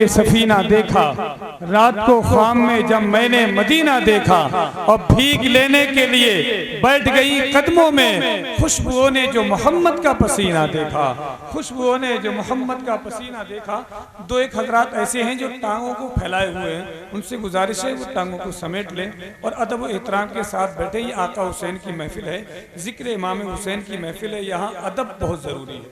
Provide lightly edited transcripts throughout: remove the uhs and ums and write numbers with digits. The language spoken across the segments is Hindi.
सफीना देखा, रात को ख्वाब में जब मैंने मदीना देखा और भीग लेने के लिए बैठ गई कदमों में, खुशबुओं ने जो मोहम्मद का पसीना देखा, खुशबुओं ने जो मोहम्मद का पसीना देखा। दो एक हजरात ऐसे हैं जो टांगों को फैलाए हुए हैं, उनसे गुजारिश है वो टांगों को समेट लें और अदब और एहतराम के साथ बैठे। ये आका हुसैन की महफिल है, जिक्र इमाम हुसैन की महफिल है, यहाँ अदब बहुत ज़रूरी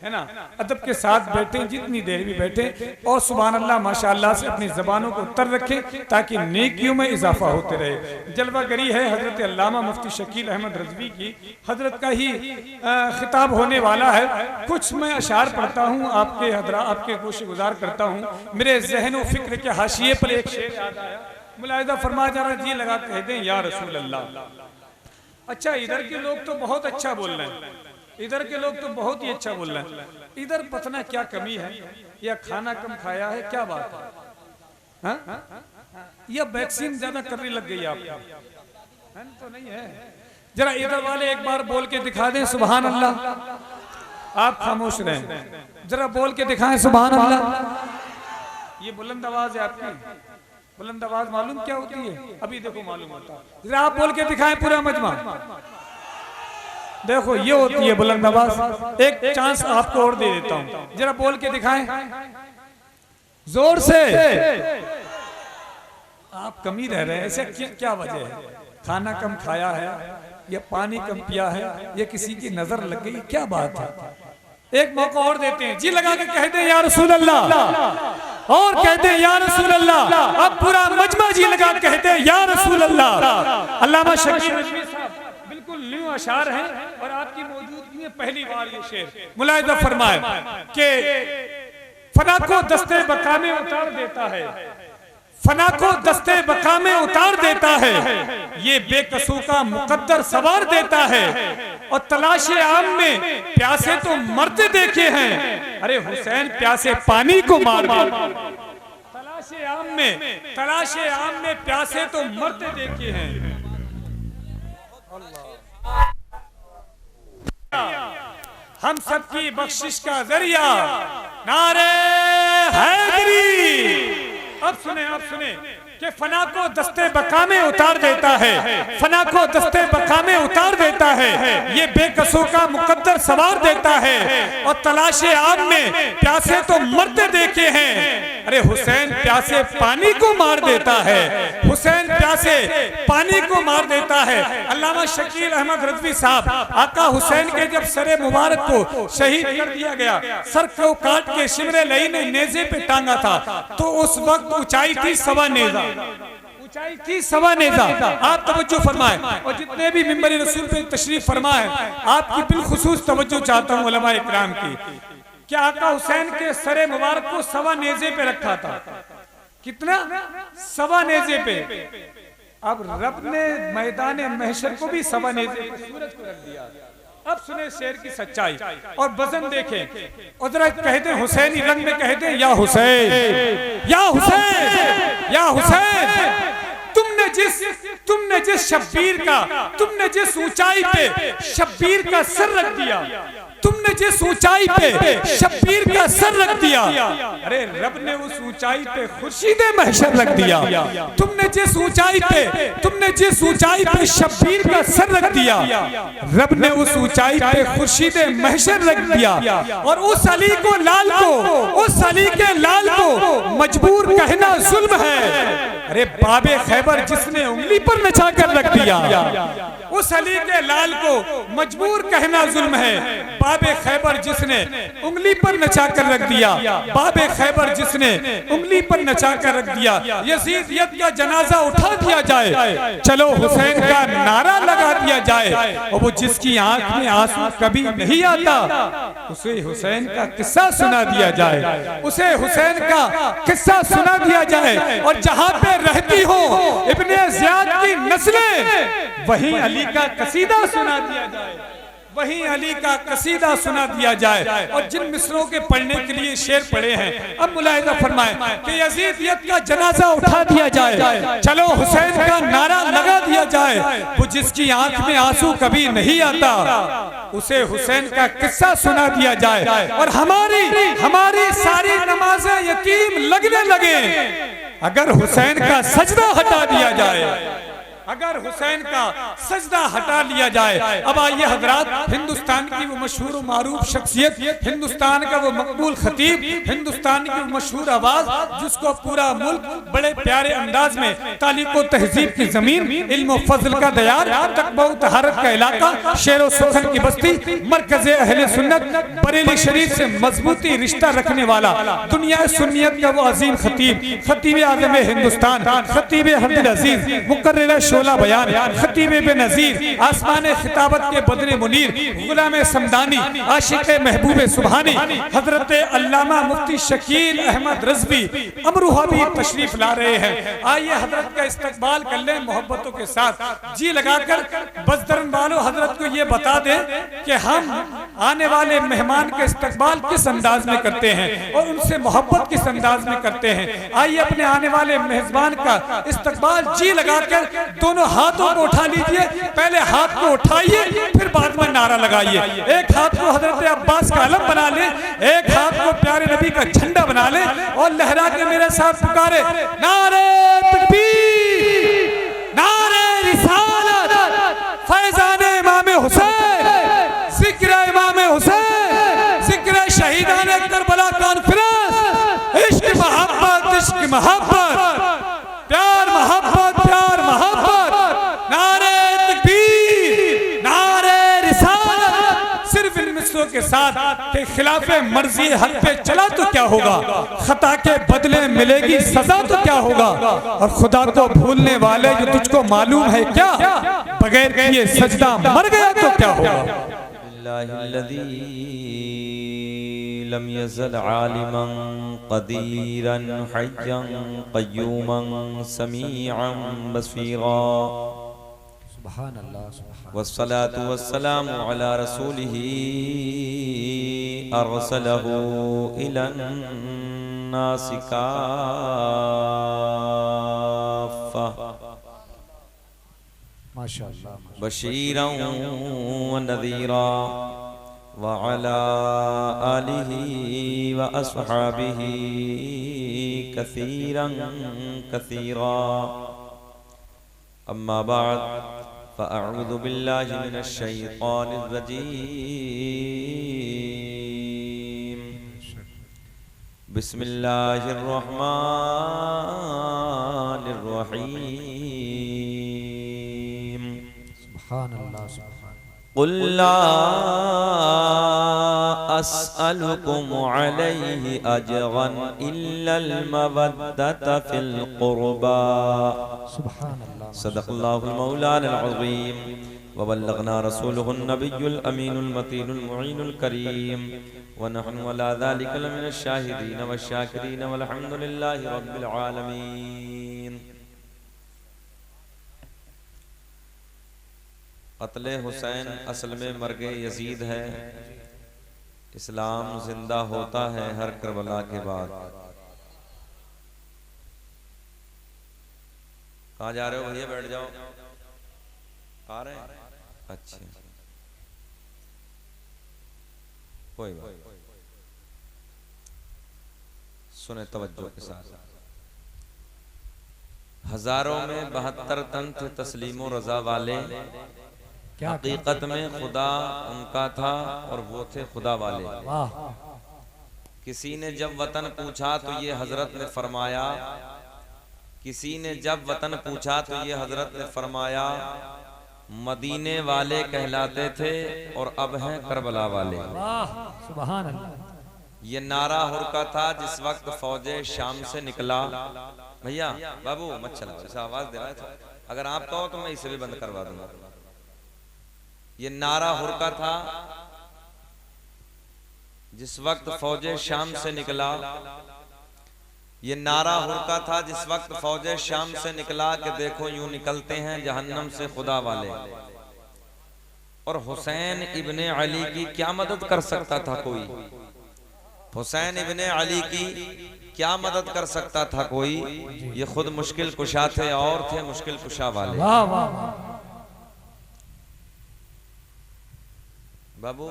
है ना। अदब के साथ बैठे, जितनी देर भी बैठे और सुभान अल्लाह माशाअल्लाह से अपनी ज़बानों को तर रखें ताकि नेकियों में इजाफा होते रहे। जलवागरी है हज़रत अल्लामा मुफ्ती शकील अहमद रज़वी की, हज़रत का ही खिताब होने वाला है। कुछ मैं अशार पढ़ता हूँ, आपके गोश गुजार करता हूँ। मेरे जहन व फिक्र के हाशिए पर एक शेर याद आया, मुलाहिज़ा फरमा जा रहा, जी लगा कह दें या रसूल अल्लाह। अच्छा, इधर के लोग तो बहुत अच्छा बोल रहे हैं, इधर के लोग तो बहुत ही अच्छा बोल रहे हैं, इधर पता क्या कमी है, या खाना कम खाया है, क्या बात है, या वैक्सीन ज्यादा करने लग गई आपको, तो नहीं है। जरा इधर वाले एक बार बोल के दिखा दें सुभान अल्लाह। आप खामोश रहें, जरा बोल के दिखाएं सुभान अल्लाह। ये बुलंद आवाज है आपकी, बुलंद आवाज मालूम क्या होती है, अभी देखो मालूम होता। जरा आप बोल के दिखाएं पूरा मजमा, देखो ये होती है बुलंद आवाज। एक चांस आपको और दे देता हूं, जरा बोल के दिखाएं जोर से। आप कम ही रह रहे हैं, ऐसे क्या वजह है? खाना कम खाया है, या पानी कम पिया है, या किसी की नजर लग गई, क्या बात है? एक मौका और देते हैं, जी लगा के कहते हैं या रसूल अल्लाह, और कहते हैं या रसूल अल्लाह। अब पूरा मजमा जी लगा कहते हैं या रसूल अल्लाह। अल्लामा शकील न्यू अशार हैं और आपकी मौजूदगी में पहली बार ये शेर मुलाहिज़ा फरमाए कि फना को दस्ते बका में उतार देता है, फना को दस्ते बका में उतार देता है, ये बेकसों का मुकद्दर सवार देता है। और तलाशे आम में प्यासे तो मरते देखे हैं, अरे हुसैन प्यासे पानी को मार देता। तलाशे आम में प्यासे तो मरते देखे हैं। हम सबकी बख्शिश का जरिया नारे हैदरी। अब सुने कि फना को दस्ते बका में उतार देता है, फना को दस्ते बका में उतार देता है, ये बेकसों का मुकद्दर सवार देता है। और तलाशे आम में प्यासे तो मरते देखे हैं, अरे हुसैन प्यासे पानी को मार देता है, हुसैन प्यासे पानी को मार देता है। अल्लामा शकील अहमद रज़वी साहब, आका हुसैन के जब सरे मुबारक को शहीद कर दिया गया, सर को काट के शिमरे लई ने नेज़े पे टांगा था, तो उस वक्त ऊंचाई थी सवा नेज़ा, ऊंचाई थी सवा नेज़ा। आप तवज्जो फरमाएं, और जितने भी मिंबर रसूल पे तशरीफ फरमाएं, आपकी बिलखुसूस तवज्जो चाहता हूं उलमा इकराम की। क्या आका हुसैन के सरे मुबारक को सवा नेज़े पे रखा था? कितना? सवा नेज़े पे। अब रब ने मैदान महशर को भी सवा नेज़े पे सूरज को रख दिया। अब सुने शेर की सच्चाई और वजन देखें, और जरा कहते हैं हुसैनी रंग में कहते हैं या हुसैन, या हुसैन, या हुसैन। तुमने जिस जिस ऊंचाई पे शब्बीर का सर रख दिया, तुमने जिस ऊंचाई पे शब्बीर का सर रख दिया, अरे रब ने उस ऊंचाई पे खुर्शीद महशर रख दिया। तुमने जिस ऊंचाई पे शब्बीर का सर रख दिया, रब ने उस ऊंचाई पे खुर्शीद महशर रख दिया। और उस अली को लाल को, उस अली के लाल को मजबूर कहना जुल्म है, अरे बाबे खैबर जिसने उंगली पर नचा कर रख दिया। उस अली के लाल को मजबूर कहना जुल्म है, बाबे खैबर जिसने उंगली पर नचा कर रख दिया, बाबे खैबर जिसने उंगली पर नचा कर रख दिया। यजीदियत का जनाजा उठा दिया जाए, चलो हुसैन का नारा लगा दिया जाए, और वो जिसकी आंख में आंसू कभी नहीं आता, उसे हुसैन का किस्सा सुना दिया जाए, उसे हुसैन का किस्सा सुना दिया जाए। और जहां पे रहती हो इब्ने ज़ियाद की नस्लें, वहीं अली का कसीदा सुना दिया जाए, वहीं अली का कसीदा सुना दिया जाए। और जिन मिसरों के पढ़ने के लिए शेर पढ़े हैं, अब मुलाहिजा फरमाएं कि यजीदियत का जनाजा उठा दिया जाए, चलो हुसैन का नारा लगा दिया जाए। वो जिसकी आंख में आंसू कभी नहीं आता, उसे हुसैन का किस्सा सुना दिया जाए। और हमारी सारी नमाजें यतीम लगने लगे अगर हुसैन का सजदा हटा दिया जाए, अगर हुसैन का सजदा हटा लिया जाए। अब आइए हजरात, हिंदुस्तान की वो मशहूर व मारूफ शख्सियत, हिंदुस्तान का वो मकबूल खतीब, हिंदुस्तान की वो मशहूर आवाज जिसको पूरा मुल्क बड़े प्यारे अंदाज में तालीम व तहजीब की जमीन, इल्म व फजल का दयार, तकवा व तहारत का इलाका, शेर व सुखन की बस्ती, मरकज़े अहले सुन्नत बरेली शरीफ से मजबूती रिश्ता रखने वाला, दुनिया सुन्नियत का वो अजीम खतीब, खतीब आज़म हिंदुस्तान, खतीब अब्दुल अजीज, मुकर्रिर शोला बयान, खतीब बेनज़ीर, आसमान खिताबत के बदरे मुनीर, गुलाम समदानी, आशिक महबूब सुबहानी, हजरत अल्लामा मुफ्ती शकील अहमद रज़वी अमरूहा भी तशरीफ ला रहे हैं। आइए हजरत का इस्तकबाल कर लें मोहब्बतों के साथ, जी लगाकर। बजदरन वालों, हजरत को ये बता दें कि हम आने वाले मेहमान का इस्तकबाल किस अंदाज में करते हैं और उनसे मोहब्बत किस अंदाज में करते हैं। आइए अपने आने वाले मेहमान का इस्तकबाल जी लगाकर दोनों हाथों को उठा लीजिए। पहले हाथ को उठाइए, फिर बाद में नारा लगाइए। एक हाथ को हजरत अब्बास का अलम बना ले, एक हाथ को प्यारे नबी का झंडा बना ले और लहरा के मेरे साथ पुकारे, नारे तकबीर, नारे रिसालत, फैजान इमाम हुसैन, जिक्र इमाम हुसैन, जिक्र शहीदान करबला कॉन्फ्रेंस, इश्क मोहब्बत, इश्क मोहब्बत, प्यार मोहब्बत, प्यार मोहब्बत, नारे तकबीर, नारे रिसालत। सिर्फ इन मिसरों के साथ के खिलाफे मर्जी हक पे चला तो क्या होगा, खता के बदले मिलेगी सजा तो क्या होगा, और खुदा को भूलने वाले जो तुझको मालूम है क्या, बगैर किए सजदा मर गया तो क्या होगा। लम यज़ल आलिमन क़दीरन हय्यन क़य्यूमन समीअन बसीरा। सुभान अल्लाह। वस्सलातु वस्सलामु अला रसूलिही अरसलहू इलन नासि काफ़्फ़ा माशाअल्लाह बशीरन व नज़ीरा व अला आलिही व अस्हाबिही कसीरन कसीरा। अम्मा बाद फ़अऊज़ु बिल्लाहि मिनश शैतानिर रजीम। बिस्मिल्लाहिर रहमानिर रहीम। सुभान अल्लाह। क़ुल ला अस्अलुकुम अलैहि अजरन इल्लल मवद्दता फिल क़ुरबा। सुभान अल्लाह। सदक़ल्लाहुल मौलाना अज़ीम व बल्लगना रसूलुहुन नबियुल अमीनुल मतीनुल मुईनुल करीम व नहनु अला ज़ालिका लमिनश शाहिदीन व शाकिरीन वल्हम्दुलिल्लाहि रब्बिल आलमीन। क़त्ले हुसैन असल में मर्ग यजीद है। इस्लाम जिंदा होता है हर करबला के बाद। कहाँ जा रहे हो भैया, बैठ जाओ। आ रहे हैं? अच्छा, कोई बात। सुने तवज्जो के साथ। हजारों में 72 तन थे तस्लीम व रजा वाले। हकीकत में खुदा उनका था और वो थे खुदा वाले। किसी ने जब वतन पूछा तो ये हजरत ने फरमाया, किसी ने जब वतन पूछा तो ये हजरत ने फरमाया, मदीने वाले कहलाते थे और अब हैं करबला वाले। सुभान अल्लाह। ये नारा हुरका था जिस वक्त फौजे शाम से निकला। भैया बाबू मत चलाओ, ऐसा आवाज दे रहा है। अगर आप कहो तो मैं इसे भी बंद करवा दूंगा। ये नारा हुरका था जिस वक्त फौजे शाम से निकला। ये नारा हुरका था जिस वक्त फौजे शाम से निकला कि देखो यूं निकलते हैं जहन्नम से खुदा वाले। और हुसैन इब्ने अली की क्या मदद कर सकता था कोई? हुसैन इब्ने अली की क्या मदद कर सकता था कोई? ये खुद मुश्किल कुशा थे और थे मुश्किल कुशा वाले। वाह वाह वाह। बाबू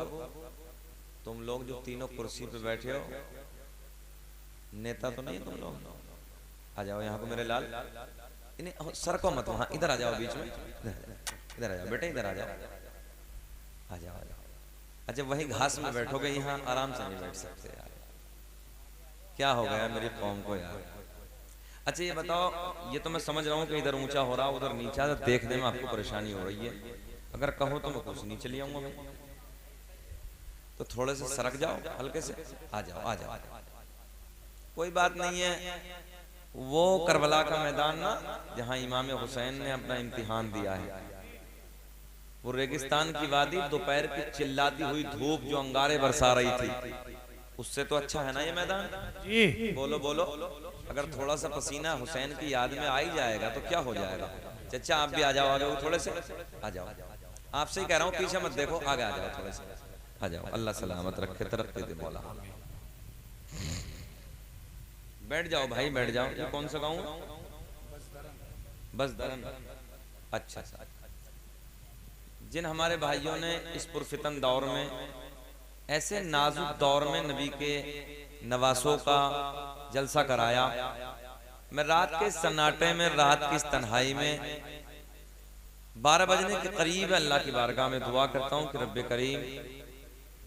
तुम लोग जो तीनों कुर्सी पे बैठे हो, नेता तो नहीं तुम लोग? आ जाओ यहाँ को मेरे लाल, इन्हें सर को मत, वहां इधर आ जाओ बीच में, इधर आ जाओ बेटे, इधर आ जाओ, आ जाओ, आ जाओ। अच्छा वही घास में बैठोगे, यहाँ आराम से नहीं बैठ सकते यार, क्या हो गया मेरी कौम को यार। अच्छा ये बताओ, ये तो मैं समझ रहा हूँ कि इधर ऊंचा हो रहा उधर नीचा, तो देखने में आपको परेशानी हो रही है। अगर कहो तो मैं कुछ नीचे ले आऊंगा मैं, तो थोड़े से सरक जाओ हल्के से, आ जाओ आ जाओ, कोई बात नहीं है। वो करबला का मैदान ना, जहाँ इमाम हुसैन ने अपना इम्तिहान दिया है, वो रेगिस्तान की वादी, दोपहर की चिल्लाती हुई धूप जो अंगारे बरसा रही थी, उससे तो अच्छा है ना ये मैदान जी। बोलो बोलो, अगर थोड़ा सा पसीना हुसैन की याद में आ ही जाएगा तो क्या हो जाएगा। चचा आप भी आ जाओ आगे, थोड़े से आ जाओ, आपसे ही कह रहा हूँ, पीछे मत देखो, आगे आ जाओ थोड़े से, आ जाओ। अल्लाह सलामत रखे, तरक्की दे मौला। बैठ जाओ भाई बैठ जाओ। ये कौन सा गाँव? बस दरन। अच्छा, जिन हमारे भाइयों ने इस पुरफितन दौर में, ऐसे नाजुक दौर में नबी के नवासों का जलसा कराया, मैं रात के सन्नाटे में, रात की इस तन्हाई में 12 बजने के करीब अल्लाह की बारगाह में दुआ करता हूँ कि रब्बे करीम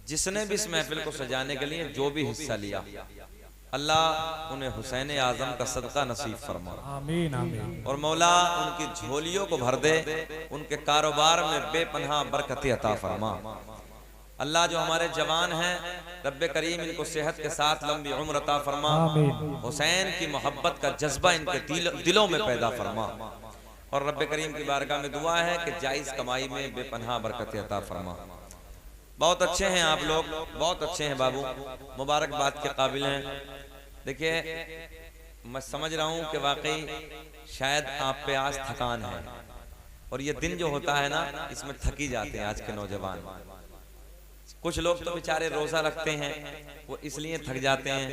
जिसने भी इस महफिल को सजाने के लिए जो भी हिस्सा लिया, अल्लाह उन्हें हुसैन आजम का सदका नसीब फरमा, आमीन आमीन। और मौला उनकी झोलियों को भर दे, उनके कारोबार में बेपनाह बरकत अता फरमा। अल्लाह जो हमारे जवान हैं, रब्बे करीम इनको सेहत के साथ लंबी उम्र अता फरमा, हुसैन की मोहब्बत का जज्बा इनके दिलों में पैदा फरमा। और रब्बे करीम की बारगाह में दुआ है कि जायज कमाई में बेपनाह बरकत अता फरमा। बहुत अच्छे हैं आप लोग, बहुत अच्छे हैं बाबू, मुबारकबाद के काबिल हैं। देखिए मैं समझ रहा हूँ कि वाकई शायद आप पे आज थकान है, और ये दिन जो होता है ना, इसमें थकी जाते हैं आज के नौजवान। कुछ लोग तो बेचारे रोजा रखते हैं, वो इसलिए थक जाते हैं,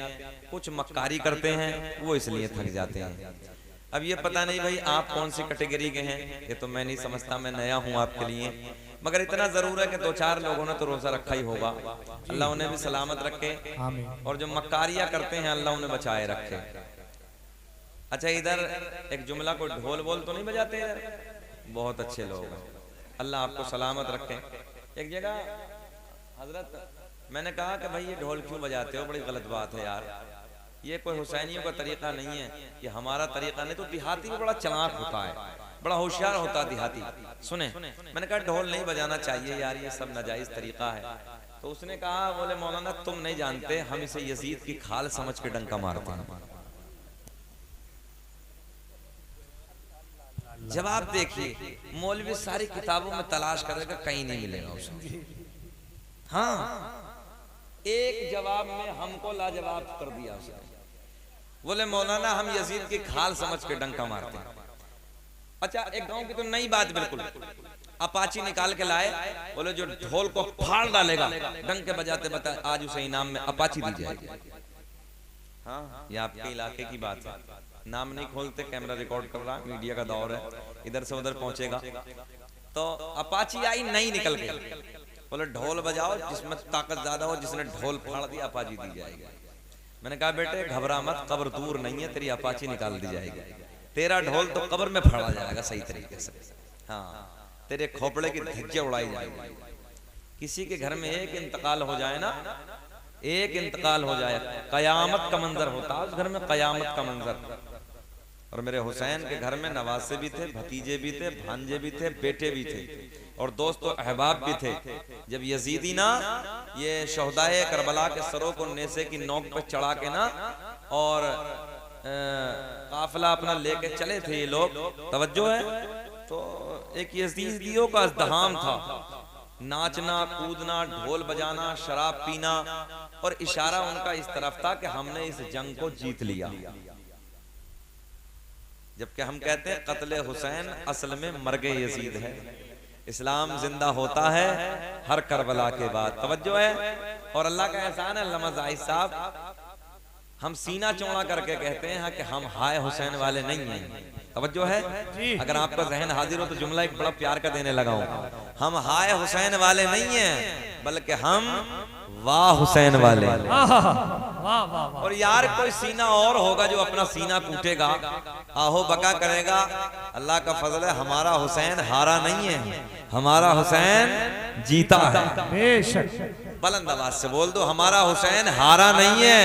कुछ मक्कारी करते हैं, वो इसलिए थक जाते हैं। अब ये पता नहीं भाई आप कौन सी कैटेगरी के हैं, ये तो मैं नहीं समझता, मैं नया हूँ आपके लिए, मगर इतना जरूर है कि 2-4 लोगों ने तो रोजा रखा ही होगा। अल्लाह उन्हें भी सलामत रखे, और जो मक्कारियां करते हैं अल्लाह उन्हें बचाए रखे। अच्छा इधर एक जुमला को ढोल बोल तो नहीं बजाते यार, बहुत अच्छे लोग हैं, अल्लाह आपको सलामत रखे। एक जगह हजरत मैंने कहा कि भाई ये ढोल क्यों बजाते हो, बड़ी गलत बात है यार, ये कोई हुसैनियों का तरीका नहीं है, ये हमारा तरीका नहीं। तो देहाती भी बड़ा चालाक होता है, बड़ा होशियार होता है देहाती। सुने, मैंने कहा ढोल नहीं बजाना चाहिए यार, ये सब नाजायज तरीका है। तो उसने कहा, बोले मौलाना तुम नहीं जानते, हम इसे यजीद की खाल समझ के डंका मारते हैं। जवाब देखिए, मौलवी सारी किताबों में तलाश करेगा, कहीं नहीं मिलेगा उसे। हाँ, एक जवाब में हमको लाजवाब कर दिया उसने। बोले मौलाना हम यजीद की खाल समझ के डंका मारते हैं। अच्छा एक गांव की तो नई बात बिल्कुल, अपाची निकाल के लाए, बोले जो ढोल को फाड़ डालेगा डंके बजाते बता, आज उसे इनाम में अपाची दी जाएगी। हाँ ये आपके इलाके की बात है, नाम नहीं खोलते, कैमरा रिकॉर्ड कर रहा, मीडिया का दौर है, इधर से उधर पहुंचेगा। तो अपाची आई नई निकल के, बोले ढोल बजाओ, जिसमें ताकत ज्यादा हो, जिसने ढोल फाड़ दिया अपाची दी जाएगी। मैंने कहा बेटे घबरा मत, कब्र दूर नहीं है, तेरी अपाची निकाल दी जाएगी, तेरा ढोल तो कब्र में फाड़ा जाएगा सही तरीके से। हाँ तेरे खोपड़े की धज्जियां उड़ाई जाएगी। किसी के घर में एक इंतकाल हो जाए ना, एक इंतकाल हो जाए, कयामत का मंजर होता है उस घर में, कयामत का मंजर। और मेरे हुसैन के घर में नवासे भी थे, भतीजे भी थे, भांजे भी थे, बेटे भी थे, और दोस्तों अहबाब भी थे। जब यजीदी ना ये शोहदाए करबला के सरों को नेसे की नोक पर चढ़ा के ना, और काफिला अपना लेके चले थे ये लोग, तवज्जो है, तो एक यजीदियों का इज़्दिहाम था, नाचना कूदना, ढोल बजाना, शराब पीना, और इशारा उनका इस तरफ था कि हमने इस जंग को जीत लिया। जबकि हम कहते हैं कत्ले हुसैन असल में मर्गे यजीद है, इस्लाम जिंदा होता है हर करबला के बाद। तवज्जो है। और अल्लाह का एहसान है अल्लामा जाहिद साहब, हम सीना चौड़ा करके कहते हैं कि हम हाय हुसैन वाले नहीं हैं। तवज्जो है। अगर आपका जहन हाजिर हो तो जुमला एक बड़ा प्यार का देने लगा हूं। हम हाय हुसैन वाले नहीं हैं बल्कि हम वाह हुसैन वाले। और यार कोई सीना और होगा जो अपना सीना कूटेगा, आहो बका करेगा, अल्लाह का फजल है हमारा हुसैन हारा नहीं है, हमारा हुसैन जीता है। बेशक। बुलंद आवाज से बोल दो, हमारा हुसैन हारा नहीं है,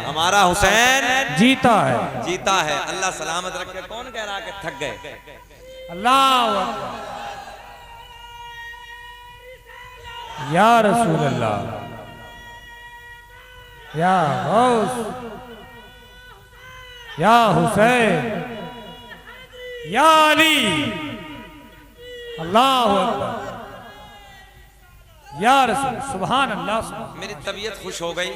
हमारा हुसैन जीता है। जीता है। अल्लाह सलामत रखे। कौन कह रहा कि थक गए? अल्लाह या रसूल अल्लाह, या गौस, या हुसैन, या अली, अल्लाह अकबर, या रसूल, सुभान अल्लाह, सुभान। मेरी तबीयत खुश हो गई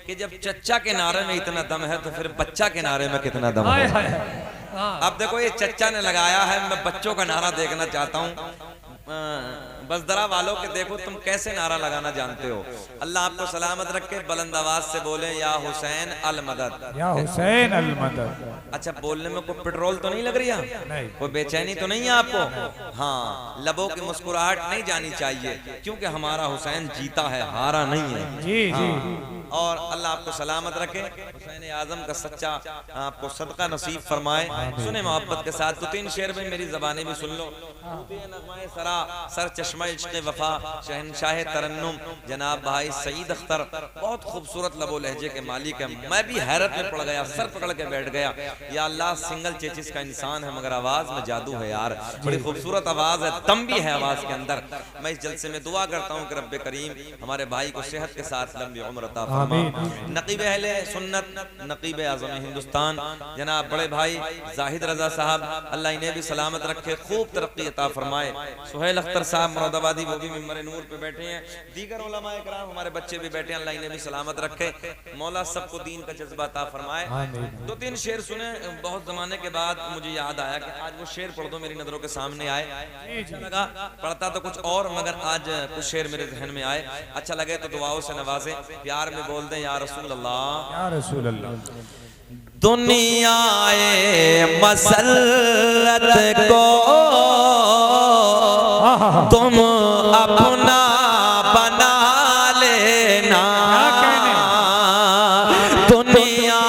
कि जब चच्चा के नारे में इतना दम है तो फिर बच्चा के नारे में कितना दम है। अब देखो ये चच्चा ने लगाया है, मैं बच्चों का नारा देखना चाहता हूँ। बसदरा वालों के देखो तुम कैसे नारा लगाना जानते हो। अल्लाह आपको सलामत रखे। बुलंद आवाज से बोले या हुसैन अल मदद, या हुसैन अल मदद। अच्छा बोलने में कोई पेट्रोल तो नहीं लग रही है? नहीं। कोई बेचैनी तो नहीं है आपको? हाँ, लबों की मुस्कुराहट नहीं जानी चाहिए क्योंकि हमारा हुसैन जीता है, हारा नहीं है। जी जी। और अल्लाह आपको सलामत रखे, हुसैन आजम का सच्चा आपको सदका नसीब फरमाए। सुने मोहब्बत के साथ, 2-3 शेर में मेरी ज़बानी भी सुन लो। सरा सर चश्मा इश्क़ वफ़ा शहनशाह तरन्नुम जनाब भाई सईद अख्तर, बहुत खूबसूरत लबो लहजे के मालिक है। मैं भी हैरत में पड़ गया, सर पकड़ के बैठ गया। या अल्लाह, सिंगल चेचिस का इंसान है मगर आवाज़ में जादू है यार, बड़ी खूबसूरत आवाज़ है, दम भी है आवाज़ के अंदर। मैं इस जलसे में दुआ करता हूँ कि रब्बे करीम हमारे भाई को सेहत के साथ लंबी उम्र अता फरमाए। नकीब अहले सुन्नत, नकीब आज़म हिंदुस्तान जनाब बड़े भाई जाहिद रजा साहब, अल्लाह इन्हें भी सलामत रखे, खूब तरक्की अता फरमाए। सुहेल अख्तर साहब मुरादाबादी, वो भी मिंबर नूर पे बैठे हैं। दीगर उलमा इकराम हमारे बच्चे भी बैठे हैं, अल्लाह इन्हें भी सलामत रखे। मौला सबको दीन का जज्बा अता फरमाए। 2-3 शेर सुने, बहुत जमाने के बाद मुझे याद आया कि आज वो शेर पढ़ दो, मेरी नजरों के सामने आए। अच्छा लगा, पढ़ता तो कुछ और मगर आज कुछ शेर मेरे जहन में आए। अच्छा लगे तो दुआओं से नवाजे, प्यार में बोल दें या रसूल अल्लाह, या रसूल अल्लाह। दुनिया मसल्लत को तुम अपना बना लेना, दुनिया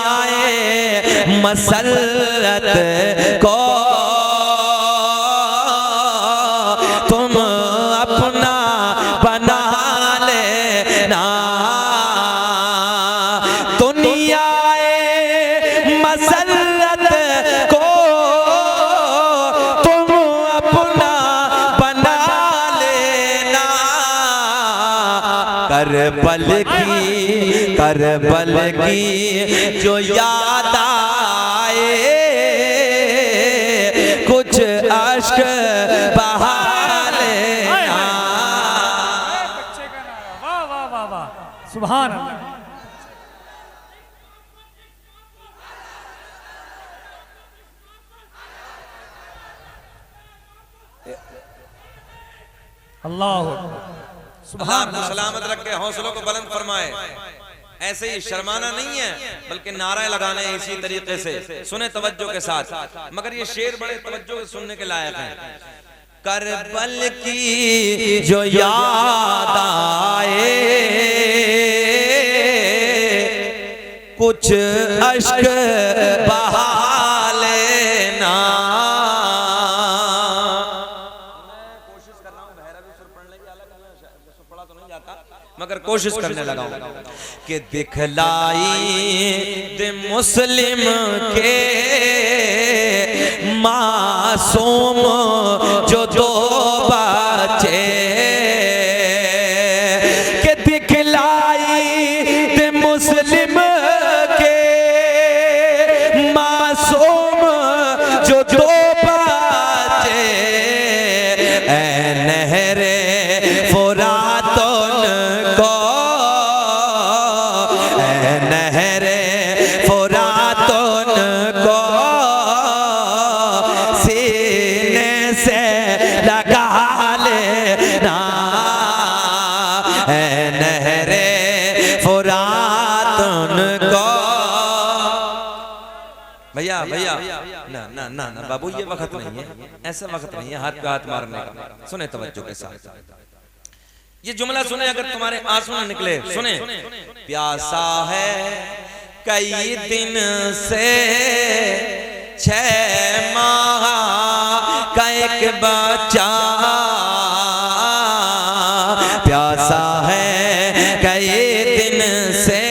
मसल्लत को तुम अपना बना लेना, दुनिया मसल्लत को तुम अपना बना लेना, करबल की जो याद आए कुछ अश्क बहा लेना। बच्चे का नारा, वाह वाह वाह वाह, सुभान अल्लाह। अल्लाह आपको सलामत रखे, हौसलों को बुलंद फरमाए। ऐसे ही शर्माना नहीं है बल्कि नारे लगाने इसी तरीके से। सुने तवज्जो के साथ, मगर ये शेर बड़े तवज्जो से सुनने के लायक हैं। करबल की जो याद आए कुछ अश्क बहा लेना। मगर कोशिश करने लगा कि दिखलाई दे मुस्लिम के मासूम जो दो बच्चे, कि दिखलाई दे मुस्लिम के मासूम जो दो बच्चे, ऐ नहरे फुरातुन को, ऐ नहरे फुरातुन को सीने से लगा ले भैया ना ना ना ना बाबू, ये वक्त नहीं है, ऐसा वक्त नहीं है हाथ पे हाथ मारने का। सुने तवज्जो के साथ, ये जुमला सुने, अगर तुम्हारे आंसू न निकले। सुने, प्यासा है कई दिन से 6 माह का एक बच्चा, प्यासा है कई दिन से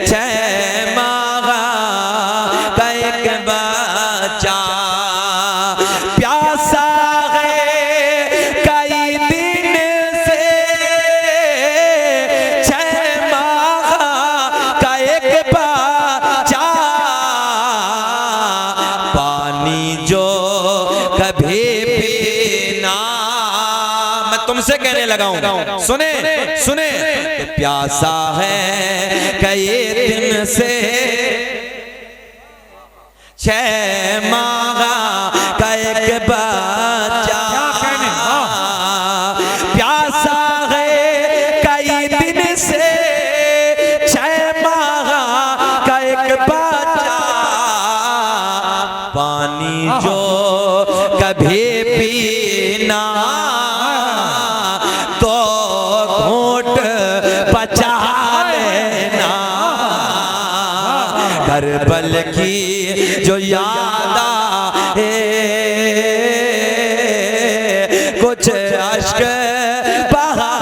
6 माह का एक बच्चा, प्यासा है कई दिन से 6 माह का एक बच्चा, पानी जो कभी पीना, मैं तुमसे कहने लगा हूं, सुने सुने, प्यासा है कई दिन से 6 माह का एक बच्चा, प्यासा है कई दिन से 6 माह का एक बच्चा, पानी जो कभी पीना तो घूंट बचा लेना, करबल की जो याद आए कुछ अश्क बहा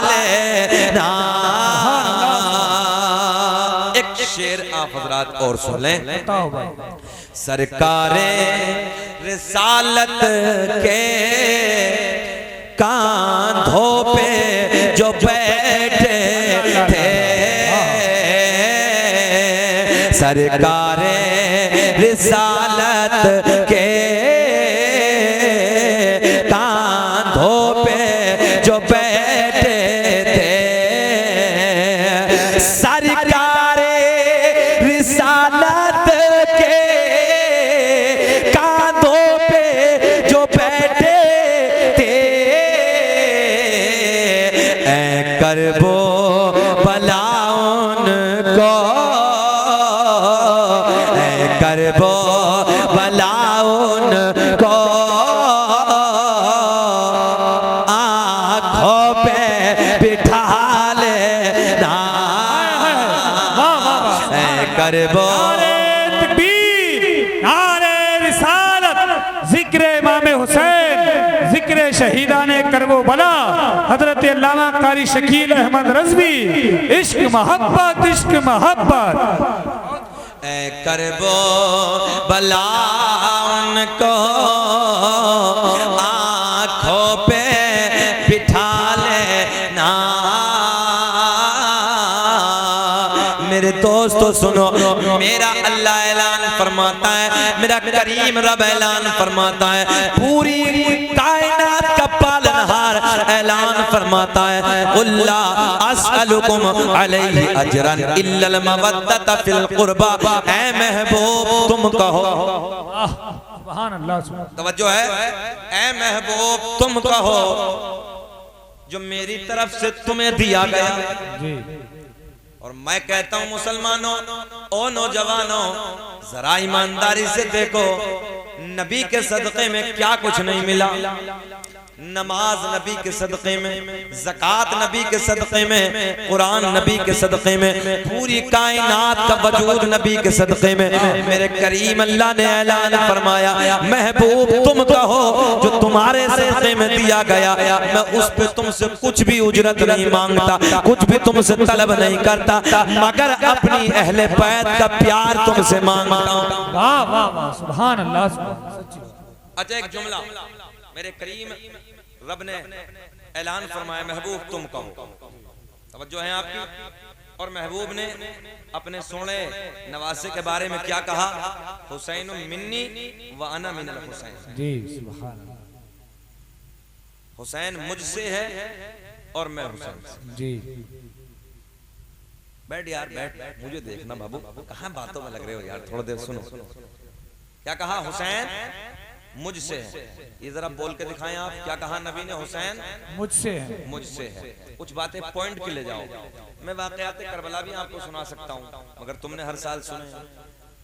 लेना। एक शेर आप हजरात और सुन लें, सरकारे रिसालत के कांधों पे जो बैठे थे, सरकारे रिसालत के कांधों पे जो बैठे थे, सरकारे रिसालत के कांधों पे जो बैठे थे, ऐ करबो भला उनको, ऐ करबो भला उनको, आँखों पे बिठा लेना, ऐ करबो जिक्र इमाम हुसैन, जिक्र शहीदाने करबो बला, हजरत अल्लामा कारी शकील अहमद रज़वी, इश्क मोहब्बत, इश्क मोहब्बत। ऐ करबो भला उनको, आँखों पे बिठा लेना। मेरे दोस्तों सुनो, मेरा अल्लाह ऐलान फरमाता है, मेरा करीम रब ऐलान फरमाता है, पूरी कायनात का पालनहार ऐलान फरमाता है, कुल्ला अस्अलुकुम अलैहि अजरन इल्लल मवद्दत फिल कुर्बा, ऐ महबूब तुम कहो, सुभान अल्लाह, तवज्जो है, ऐ महबूब तुम कहो जो मेरी तरफ से तुम्हें दिया गया। और मैं कहता हूं मुसलमानों, ओ नौजवानों, जरा ईमानदारी से देखो, नबी के सदक़े में क्या कुछ नहीं मिला। नमाज नबी के सदक़े में, ज़कात नबी के सदक़े में, कुरान नबी के सदक़े में, पूरी कायनात का वजूद नबी के सदक़े में। मेरे करीम अल्लाह ने ऐलान फरमाया, महबूब तुम कहो जो तुम्हारे सदक़े में दिया गया, मैं उस पे तुमसे कुछ भी उजरत नहीं मांगता, कुछ भी तुमसे तलब नहीं करता, मगर अपनी अहले बैत का प्यार तुमसे मांगता हूं। वाह वाह वाह, सुभान अल्लाह। अच्छा, एक जुमला मेरे करीम रब ने ऐलान फरमाया, महबूब तुम कहो, तवज्जो है आपकी। और महबूब ने अपने सोने नवासे के बारे में क्या कहा, हुसैन मिन्नी व अना मिनल हुसैन, जी सुभान अल्लाह, हुसैन मुझसे है और मैं हुसैन से। जी बैठ यार बैठ, मुझे देखना बाबू, कहाँ बातों में लग रहे हो यार, थोड़ा देर सुनो। क्या कहा, हुसैन मुझसे है। ये जरा बोल के दिखाएं आप, क्या कहा नबी ने, हुसैन मुझसे है, मुझसे है। कुछ बातें पॉइंट के ले जाओ। मैं वाकयात करबला भी आपको सुना सकता हूँ, मगर तुमने हर साल सुने,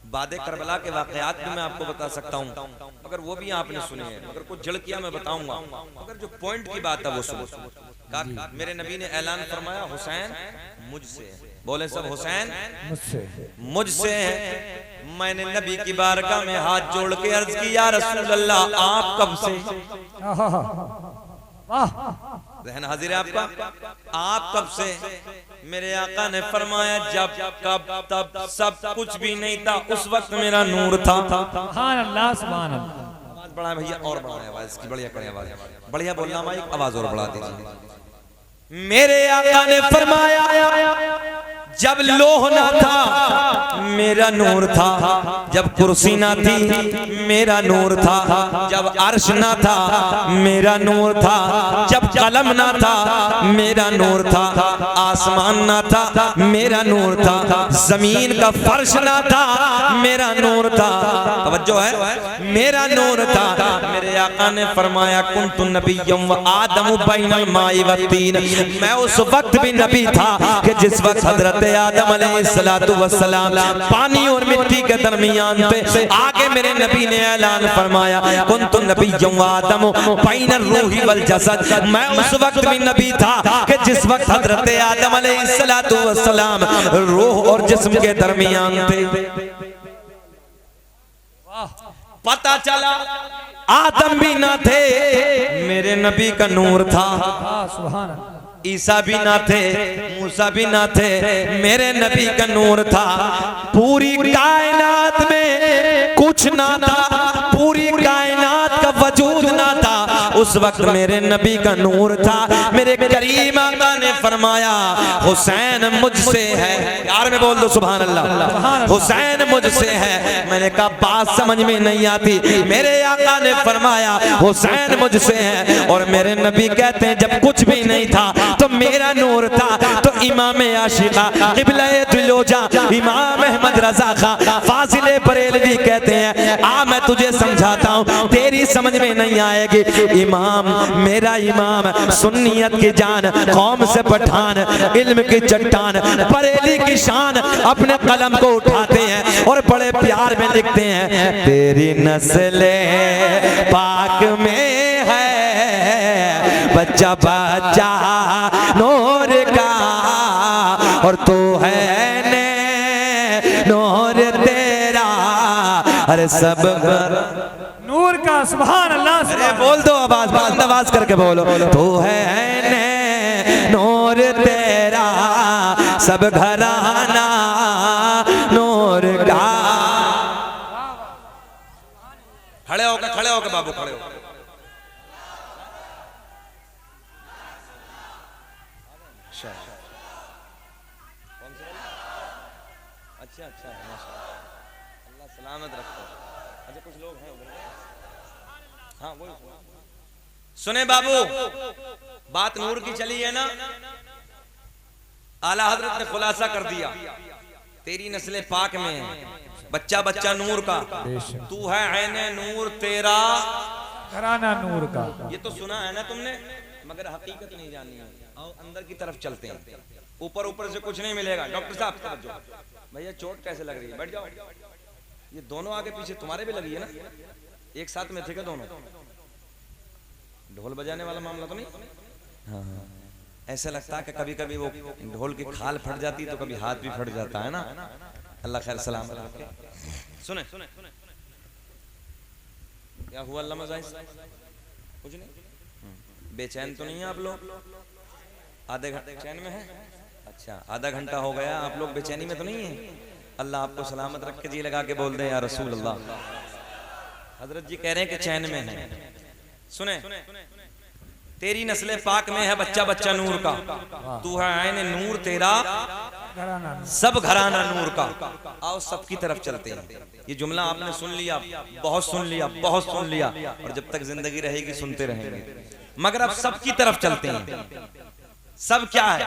बादे करबला के वाकयात भी मैं आपको बता सकता हूँ, अगर वो भी आपने सुने हैं, अगर कुछ झलकियां मैं बताऊंगा, अगर जो पॉइंट की बात है वो सुनो। मेरे नबी ने ऐलान फरमाया, हुसैन मुझसे है। बोले सब, हुसैन मुझसे है। मैंने नबी की बारगाह में हाथ जोड़ के अर्ज की, या रसूल अल्लाह आप कब से? रहन हाजिर है आपका, आप कब से? मेरे आका ने फरमाया, जब कब तब सब कुछ भी नहीं था, उस वक्त मेरा नूर था। सुभान अल्लाह, सुभान अल्लाह। आवाज बढ़ाए भैया, और बढ़ाए आवाज इसकी, बढ़िया करें आवाज, बढ़िया बोलना भाई, आवाज और बढ़ा दीजिए। मेरे आका ने फरमाया, जब लोह ना था मेरा नूर था, जब कुर्सी ना थी मेरा नूर था, जब अर्श ना था मेरा नूर था, जब कलम ना था मेरा नूर था, आसमान ना था मेरा नूर था, जमीन का फर्श ना था मेरा नूर था। तवज्जो है, मेरा नूर था। मेरे आका ने फरमाया, कुन्तु नबिय्यम व आदमु बैनल माई व तीन। मैं उस वक्त भी नबी था कि जिस वक्त हजरत आदम अलैहिस्सलातु वस्सलाम पानी और मिट्टी के दरमियान थे। आगे मेरे नबी ने ऐलान फरमाया, कुन्तु नबिय्यम व आदमु बैनर रूही वल जसद। मैं उस वक्त भी नबी था कि जिस वक्त हजरत आदम अलैहिस्सलातु वस्सलाम रूह और जिस्म के दरमियान थे। पता चला आदम भी ना थे, मेरे नबी का नूर था। सुभान अल्लाह। ईसा भी ना थे, मूसा भी ना थे, मेरे नबी का नूर था। पूरी कायनात में कुछ ना था, पूरी कायनात का वजूद ना था, उस वक्त मेरे नबी का नूर था। मेरे करीम आका ने फरमाया, हुसैन मुझसे है। यार में बोल दो सुभान अल्लाह, हुसैन मुझसे है। मैंने कहा बात समझ में नहीं आती। मेरे आका ने फरमाया, हुसैन मुझसे है। और मेरे नबी कहते हैं, जब कुछ भी नहीं था तो मेरा नूर था। तो इमाम आशिका क़िबला-ए दिलोजा इमाम अहमद रज़ा खां फाज़िल बरेलवी कहते हैं, आ मैं तुझे समझाता हूँ, तेरी समझ में नहीं आएगी। इमाम, मेरा इमाम, सुन्नियत की जान, कौम से पठान, इल्म की चट्टान, बरेली की शान, अपने कलम को उठाते हैं और बड़े प्यार में लिखते हैं, तेरी नस्ले पाक में है बच्चा बच्चा नूर का, और तू है ने नूर तेरा, अरे सब नूर का। सुभान अल्लाह। अरे बोल दो, आवाज बुलंद आवाज करके बोलो, तू है ने नूर तेरा, सब घराना नूर का। खड़े होकर बाबू, खड़े हो। अच्छा, अल्लाह सलामत रखो। अच्छा, कुछ लोग हैं उधर। हाँ वो सुने बाबू, बात नूर की चली है ना। आला हजरत ने खुलासा कर दिया, तेरी नस्ल पाक में है बच्चा बच्चा नूर का, तू है ऐने नूर तेरा, घराना नूर का। ये तो सुना है ना तुमने, मगर हकीकत नहीं जानी है। आओ अंदर की तरफ चलते हैं, ऊपर ऊपर से कुछ नहीं मिलेगा। डॉक्टर साहब समझो भैया, चोट कैसे लग रही है? बैठ जाओ। ये दोनों आगे पीछे तुम्हारे भी लगी है ना, एक साथ में थे क्या दोनों? ढोल बजाने वाला मामला तो नहीं? हाँ, ऐसा लगता है कि कभी कभी वो ढोल की खाल फट जाती है तो कभी हाथ भी फट जाता है ना। अल्लाह खैर सलाम रखे। सुने क्या हुआ अल्लाह मज़ाइस? कुछ नहीं। बेचैन तो नहीं है आप लोग? आधे घंटे चैन में है? अच्छा, आधा घंटा हो गया, आप लोग बेचैनी में तो नहीं है? अल्लाह आपको सलामत रख के जी लगा के बोल दे या रसूल अल्लाह। हजरत जी कह रहे हैं कि चैन में है। सुने, तेरी नस्ल पाक में है बच्चा बच्चा नूर का, तू है ऐने नूर तेरा, सब घराना नूर का। आओ सबकी तरफ चलते हैं। ये जुमला आपने सुन लिया, बहुत सुन लिया, बहुत सुन लिया, और जब तक जिंदगी रहेगी सुनते रहेंगे। मगर अब सबकी तरफ चलते हैं। सब क्या है?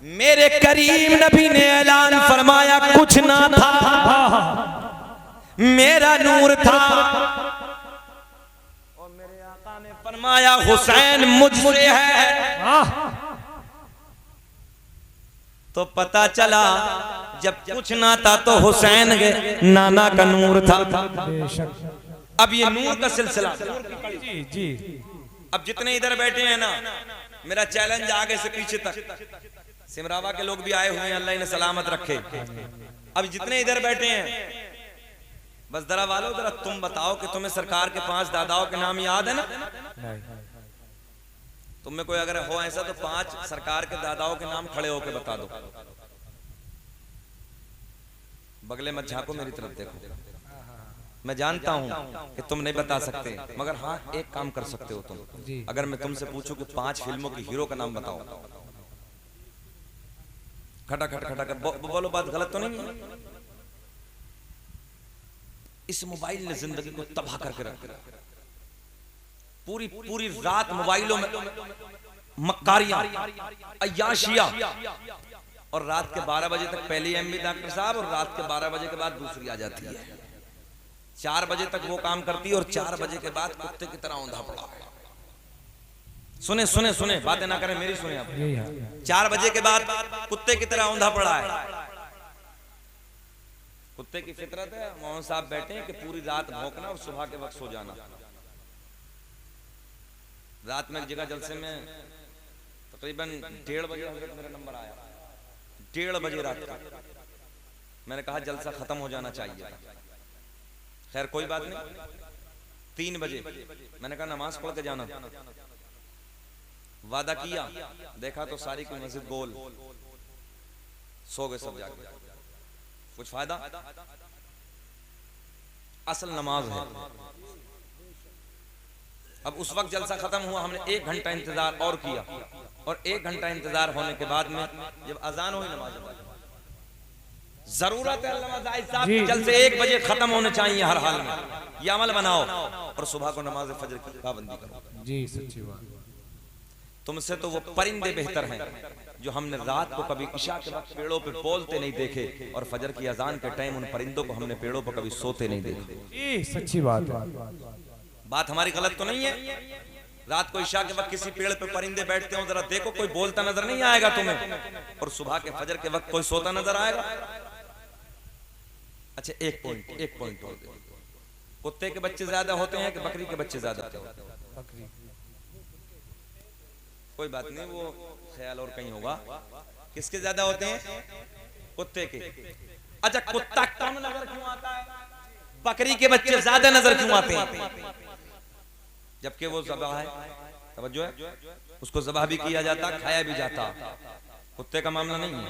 मेरे करीम नबी ने ऐलान फरमाया, कुछ ना था मेरा नूर था, और मेरे आका ने फरमाया हुसैन मुझसे है। तो पता चला जब कुछ ना था तो हुसैन के नाना का नूर था। अब ये नूर का सिलसिला जी जी। अब जितने इधर बैठे हैं ना, मेरा चैलेंज आगे से पीछे तक, सिमरावा के लोग भी आए हुए हैं, अल्लाह इन्हें सलामत रखे। अब जितने इधर बैठे हैं, बस जरा वालों जरा तुम बताओ कि तुम्हें सरकार के 5 दादाओं के नाम याद है ना? तुम में कोई अगर हो ऐसा तो 5 सरकार के दादाओं के नाम खड़े होकर बता दो। बगले मत झांको, मेरी तरफ देखो। मैं जानता हूं कि तुम नहीं बता सकते, मगर हाँ एक काम कर सकते हो तुम। अगर मैं तुमसे पूछूं कि 5 फिल्मों के हीरो का नाम बताओ, खटाखट खटाखट बोलो, बात गलत तो नहीं है? इस मोबाइल ने जिंदगी को तबाह करके रख दिया। पूरी पूरी रात मोबाइलों में मक्कारियां, अय्याशियां, और रात के 12 बजे तक पहली एमबी डॉक्टर साहब, और रात के 12 बजे के बाद दूसरी आ जाती है। 4 बजे तक वो काम करती है, और 4 बजे के बाद कुत्ते की तरह औंधा पड़ा है। सुने सुने सुने, बातें ना करें मेरी, सुने आप। 4 बजे के बाद कुत्ते की तरह औंधा पड़ा है। कुत्ते की फितरत है। मोहन साहब बैठे हैं कि पूरी रात भौंकना और सुबह के वक्त सो जाना। रात में एक जगह जलसे में तकरीबन 1:30 बजे हजरत मेरा नंबर आया, 1:30 बजे रात का। मैंने कहा जलसा खत्म हो जाना चाहिए। खैर कोई बात नहीं। 3 बजे मैंने कहा नमाज पढ़ के जाना। वादा किया, देखा तो सारी की मस्जिद गोल, सो गए सब जाके। कुछ फायदा? असल नमाज है। अब उस वक्त जलसा खत्म हुआ, हमने 1 घंटा इंतजार और किया, और 1 घंटा इंतजार होने के बाद में जब अजान हुई नमाज, जरूरत है साहब जलसे 1 बजे खत्म होने चाहिए हर हाल में। ये अमल बनाओ और सुबह को नमाज फजर की पाबंदी करो। जी सच्ची बात। तुमसे तो वो परिंदे बेहतर हैं जो हमने रात को कभी इशा के वक्त पेड़ों पे बोलते नहीं देखे, और फजर की अजान के टाइम उन परिंदों को हमने पेड़ों पर कभी सोते नहीं देखे। सच्ची बात है। बात हमारी गलत तो नहीं है? रात को इशा के वक्त किसी पेड़ पे परिंदे बैठते हो, जरा देखो कोई बोलता नजर नहीं आएगा तुम्हें, और सुबह के फजर के वक्त कोई सोता नजर आएगा? अच्छा एक पॉइंट और, कुत्ते के बच्चे ज्यादा होते हैं कि बकरी के बच्चे ज्यादा होते हैं? बकरी। कोई बात नहीं, वो ख्याल और कहीं होगा। किसके ज्यादा होते हैं? कुत्ते के। अच्छा कुत्ता कम नजर क्यों आता है, बकरी के बच्चे ज्यादा नजर क्यों आते हैं? जबकि वो ज़बाह है, तवज्जो है, उसको ज़बाह भी किया जाता, खाया भी जाता। कुत्ते का मामला नहीं है,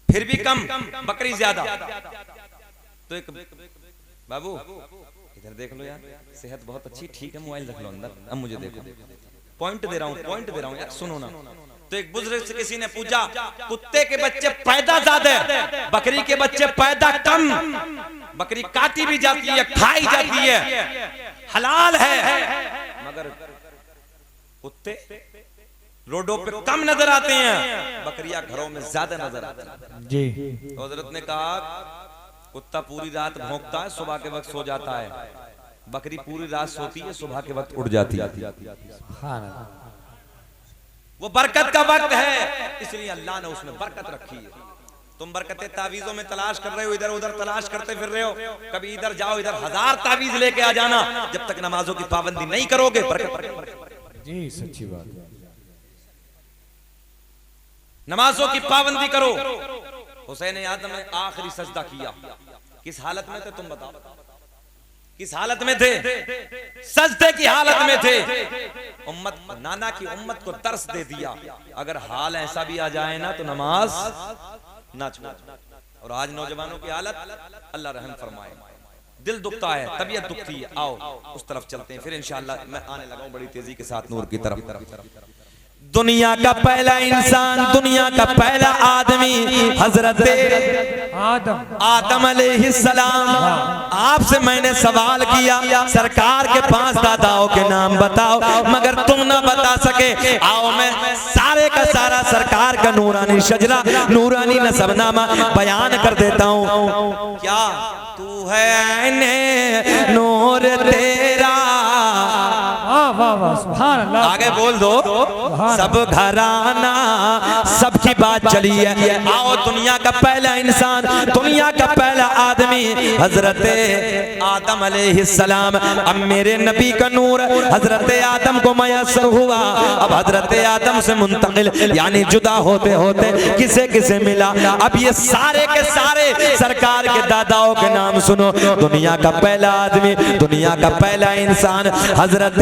फिर भी कम, बकरी ज्यादा। तो एक बाबू इधर देख लो यार, सेहत बहुत अच्छी, ठीक है, मोबाइल रख लो अंदर। अब मुझे देखो, पॉइंट दे रहा हूँ यार, सुनो ना। तो एक बुजुर्ग से किसी ने पूछा, कुत्ते के बच्चे पैदा ज्यादा, बकरी के बच्चे पैदा कम। बकरी काटी भी जाती है, खाई जाती है, हलाल है, मगर कुत्ते रोडों पे कम नजर आते हैं, बकरियां घरों में ज्यादा नजर आती हैं। जी तो हजरत ने कहा कुत्ता पूरी रात भौंकता है, सुबह के वक्त सो जाता है, बकरी पूरी रात सोती है, सुबह के वक्त उठ जाती है। वो बरकत का वक्त है, इसलिए अल्लाह ने उसमें बरकत रखी है। तुम बरकतें तावीजों में तलाश कर रहे हो, इधर उधर तलाश करते फिर रहे हो, कभी इधर जाओ इधर 1000 तावीज लेके आ जाना, जब तक नमाजों की पाबंदी नहीं करोगे बरकत। जी सच्ची बात। नमाजों की पाबंदी करो। हुसैन आदम ने आखिरी सजदा किया, किस हालत में थे तुम बताओ? किस हालत में थे? सजदे की हालत में थे। उम्मत, नाना की उम्मत को दर्स दे दिया, अगर हाल ऐसा भी आ जाए ना तो नमाज ना छोड़। और आज नौजवानों की हालत, अल्लाह रहम फरमाए, दिल दुखता है, तबीयत दुखती है। आओ उस तरफ चलते हैं फिर इंशाअल्लाह। मैं आने लगा हूं बड़ी तेजी के साथ नूर की तरफ। दुनिया का पहला इंसान, दुनिया का पहला आदमी हजरत आदम अलैहिस्सलाम। आपसे मैंने सवाल किया, सरकार के 5 दादाओं के नाम बताओ, मगर तुम ना बता सके। आओ मैं सारे का सारा सरकार का नूरानी शजरा, नूरानी नसबनामा बयान कर देता हूँ। क्या तू है नूर तेरा, सुभान अल्लाह। आगे बोल दो। सब घराना सबकी बात चली है। आओ दुनिया का पहला इंसान, दुनिया का पहला आदमी हजरत आदम अलैहिस्सलाम। अब मेरे नबी का नूर हजरत आदम को मयसर हुआ। अब हजरत आदम से मुंतकिल यानी जुदा होते होते किसे किसे मिला। अब ये सारे के सारे सरकार के दादाओं के नाम सुनो। दुनिया का पहला आदमी, दुनिया का पहला इंसान हजरत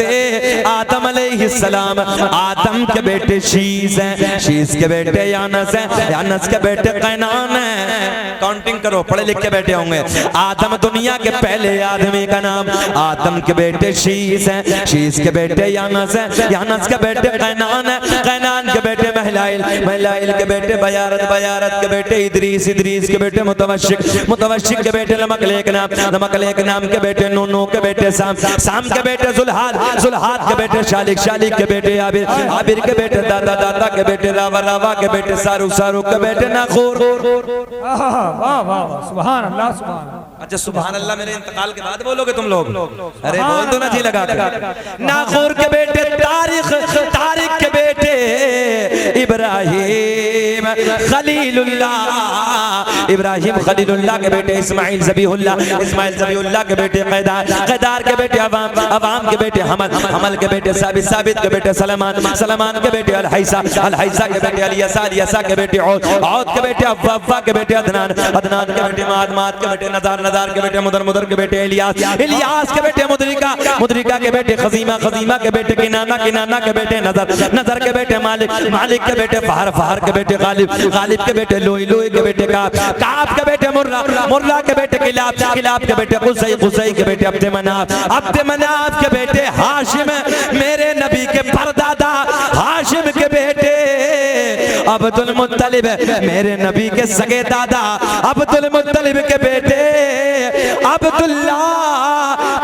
आदम अलैहिस्सलाम। आदम के बेटे शीश हैं, शीश के बेटे यानस हैं, यानस के बेटे कैनान हैं। काउंटिंग करो, पढ़े लिख के बैठे होंगे। आदम दुनिया के पहले आदमी का नाम। आदम के बेटे शीश हैं, शीश के बेटे यानस हैं, यानस के बेटे कैनान हैं, कैनान के बेटे महलाइल, महलाइल के बेटे बयारत, बयारत के बेटे इदरीस, इदरीस के बेटे मुतवशिक, मुतवशिक के बेटे नमकलेक नाम, नमकलेक नाम के बेटे नूनू के बेटे साम, साम के बेटे जुल्हाद, जुल्हाद के बेटे शालिक, शालिक के बेटे आबिर, आबिर के बेटे दादा, दादा के बेटे रावा, रावा के बेटे सारुक, सारुक के बेटे नाखूर। वाह वाह सुभान अल्लाह सुभान। अच्छा सुभान अल्लाह मेरे इंतकाल के बाद बोलोगे तुम लोग? अरे बोल दो ना जी लगा कर। नाखूर के बेटे तारिक, तारिक के बेटे इब्राहिम खलीलुल्लाह, इब्राहिम खलीलुल्लाह के बेटे इस्माइल ज़बीहुल्लाह, इस्माइल ज़बीहुल्लाह के बेटे कैदार, कैदार के बेटे अवाम, अवाम के बेटे हमल, हमल के बेटे साबित, साबित के बेटे सलमान, सलमान के बेटे अलहैसा, अलहैसा के बेटे अलियसा, अलियसा के बेटे औद, औद के बेटे अव्वा, अव्वा के बेटे अदनान, अदनान के बेटे माद, माद के बेटे नज़ार, नज़ार के बेटे मुदर, मुदर के बेटे इलियास, इलियास के बेटे मुदरिका, मुदरिका के बेटे खजीमा, खजीमा के बेटे किनाना, किनाना के बेटे नजर, नजर के बेटे मालिक, मालिक के बेटे फहर, फहर के बेटे गालिब, गालिब के बेटे लोई, लोई के बेटे काब, काब के बेटे मुर्रा, मुर्रा के बेटे किलाब, किलाब के बेटे कुसै, कुसै के बेटे अब्द मनाफ, अब्द मनाफ के बेटे हाशिम, मेरे नबी के परदादा हाशिम के बेटे अब्दुल मुत्तलिब, मेरे नबी के सगे दादा अब्दुल मुत्तलिब के बेटे अब्दुल्ला।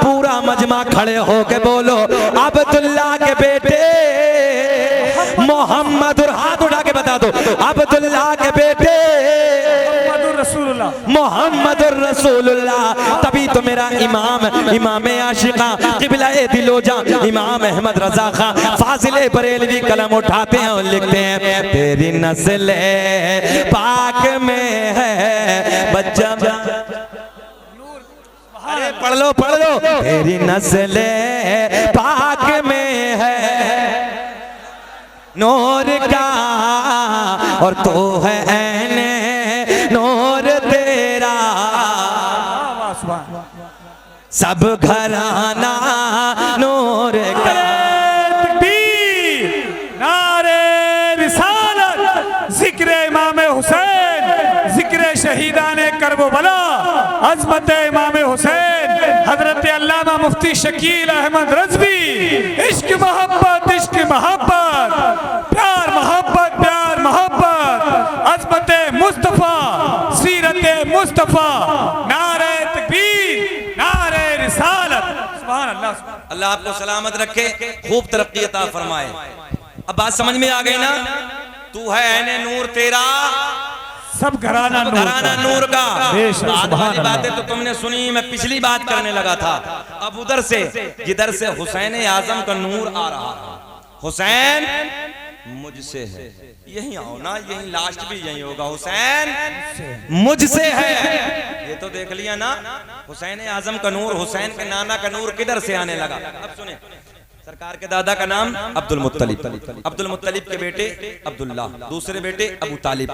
पूरा मजमा खड़े होके बोलो अब्दुल्ला के बेटे मोहम्मद, और हाथ उठा के बता दो अब्दुल्ला के बेटे मोहम्मद रसूलुल्लाह। तभी तो मेरा इमाम, इमाम आशिका क़िबला ए दिलोजा इमाम अहमद रज़ा खां फाजिले बरेलवी कलम उठाते हैं और लिखते हैं तेरी नस्ल पाक में है बच्चा। अरे पढ़ लो, पढ़ लो। तेरी नस्ल पाक में है नूर का और तो है ऐने नूर तेरा। सब घराना नूर का। नारे रिसालत, जिक्र इमाम हुसैन, जिक्र शहीदाने करबला, अज़मत इमाम हुसैन, हजरत अल्लामा मुफ्ती शकील अहमद रज़वी। इश्क मोहब्बत, इश्क मोहब्बत, प्यार मोहब्बत, प्यार मोहब्बत, अज़मत मुस्तफ़ा, सीरत मुस्तफ़ा, नारे तकबीर, नारे रिसालत। सुभान अल्लाह। अल्लाह आपको सलामत रखे, खूब तरक्की अता फरमाए। अब बात समझ में आ गई ना? तू है ऐने नूर तेरा, सब घराना नूर का। बाद वाली बातें तो तुमने सुनी, मैं पिछली बात करने लगा था। अब उधर से जिधर से हुसैन आजम का नूर आ रहा है, हुसैन मुझसे है, यही आओ ना, यही लास्ट भी यही होगा, हुसैन मुझसे है। ये तो देख लिया ना, हुसैन आजम का नूर, हुसैन के नाना का नूर किधर से आने लगा। अब सुने, सरकार के दादा का नाम अब्दुल मुत्तलिब, अब्दुल मुत्तलिब के बेटे अब्दुल्ला, दूसरे बेटे अबू तालिब,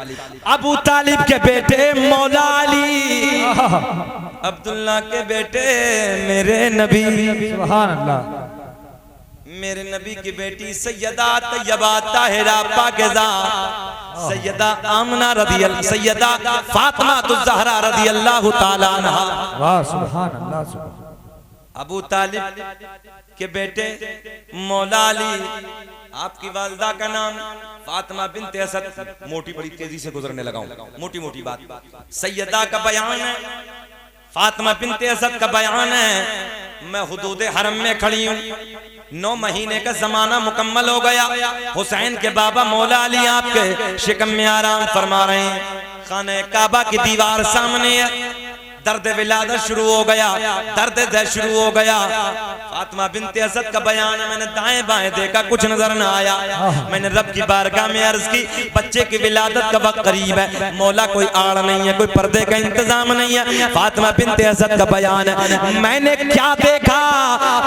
अबू तालिब के बेटे मौला अली, अब्दुल्ला के बेटे मेरे नबी, सुभान अल्लाह, मेरे नबी की बेटी सैयदा तैयबा ताहिरा पाकिज़ा, सैयदा आमना रज़ी अल्लाह, सैयदा फातिमा ज़हरा रज़ी अल्लाह ताला अन्हा। वाह सुभान अल्लाह। अबू तालिब के बेटे मौला अली, आपकी वालिदा का नाम फातिमा बिन्त असद। मोटी बड़ी तेजी से गुजरने लगा हूं, मोटी मोटी बात। सैयदा का बयान है, फातिमा बिन्त असद का बयान है। मैं हुदूद हरम में खड़ी हूँ, 9 महीने का जमाना मुकम्मल हो गया। हुसैन के बाबा मौला अली आपके शिकम में आराम फरमा रहे हैं। खाने काबा की दीवार सामने है, दर्द विलादत शुरू हो गया, दर्द दर्द शुरू हो गया। फातिमा बिनते असद का बयान है, मैंने दाएं बाएं देखा, कुछ नजर ना आया। मैंने रब की बारगाह में अर्ज की, बच्चे की विलादत का वक्त करीब है, मौला कोई आड़ नहीं है, कोई पर्दे का इंतजाम नहीं है। फातिमा बिनते असद का बयान है, मैंने क्या देखा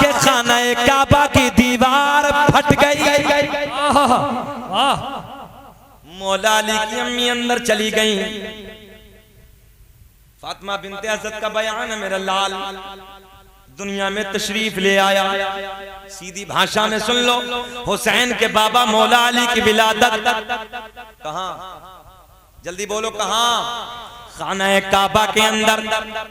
कि खाना काबा की दीवार फट गई। मौला अली की अम्मी अंदर चली गई। फातिमा बिनते असद का बयान है, मेरा लाल दुनिया में तशरीफ ले आया। सीधी भाषा में सुन लो, हुसैन के बाबा मौला अली की विलादत कहां, जल्दी बोलो कहां? खाना काबा के अंदर।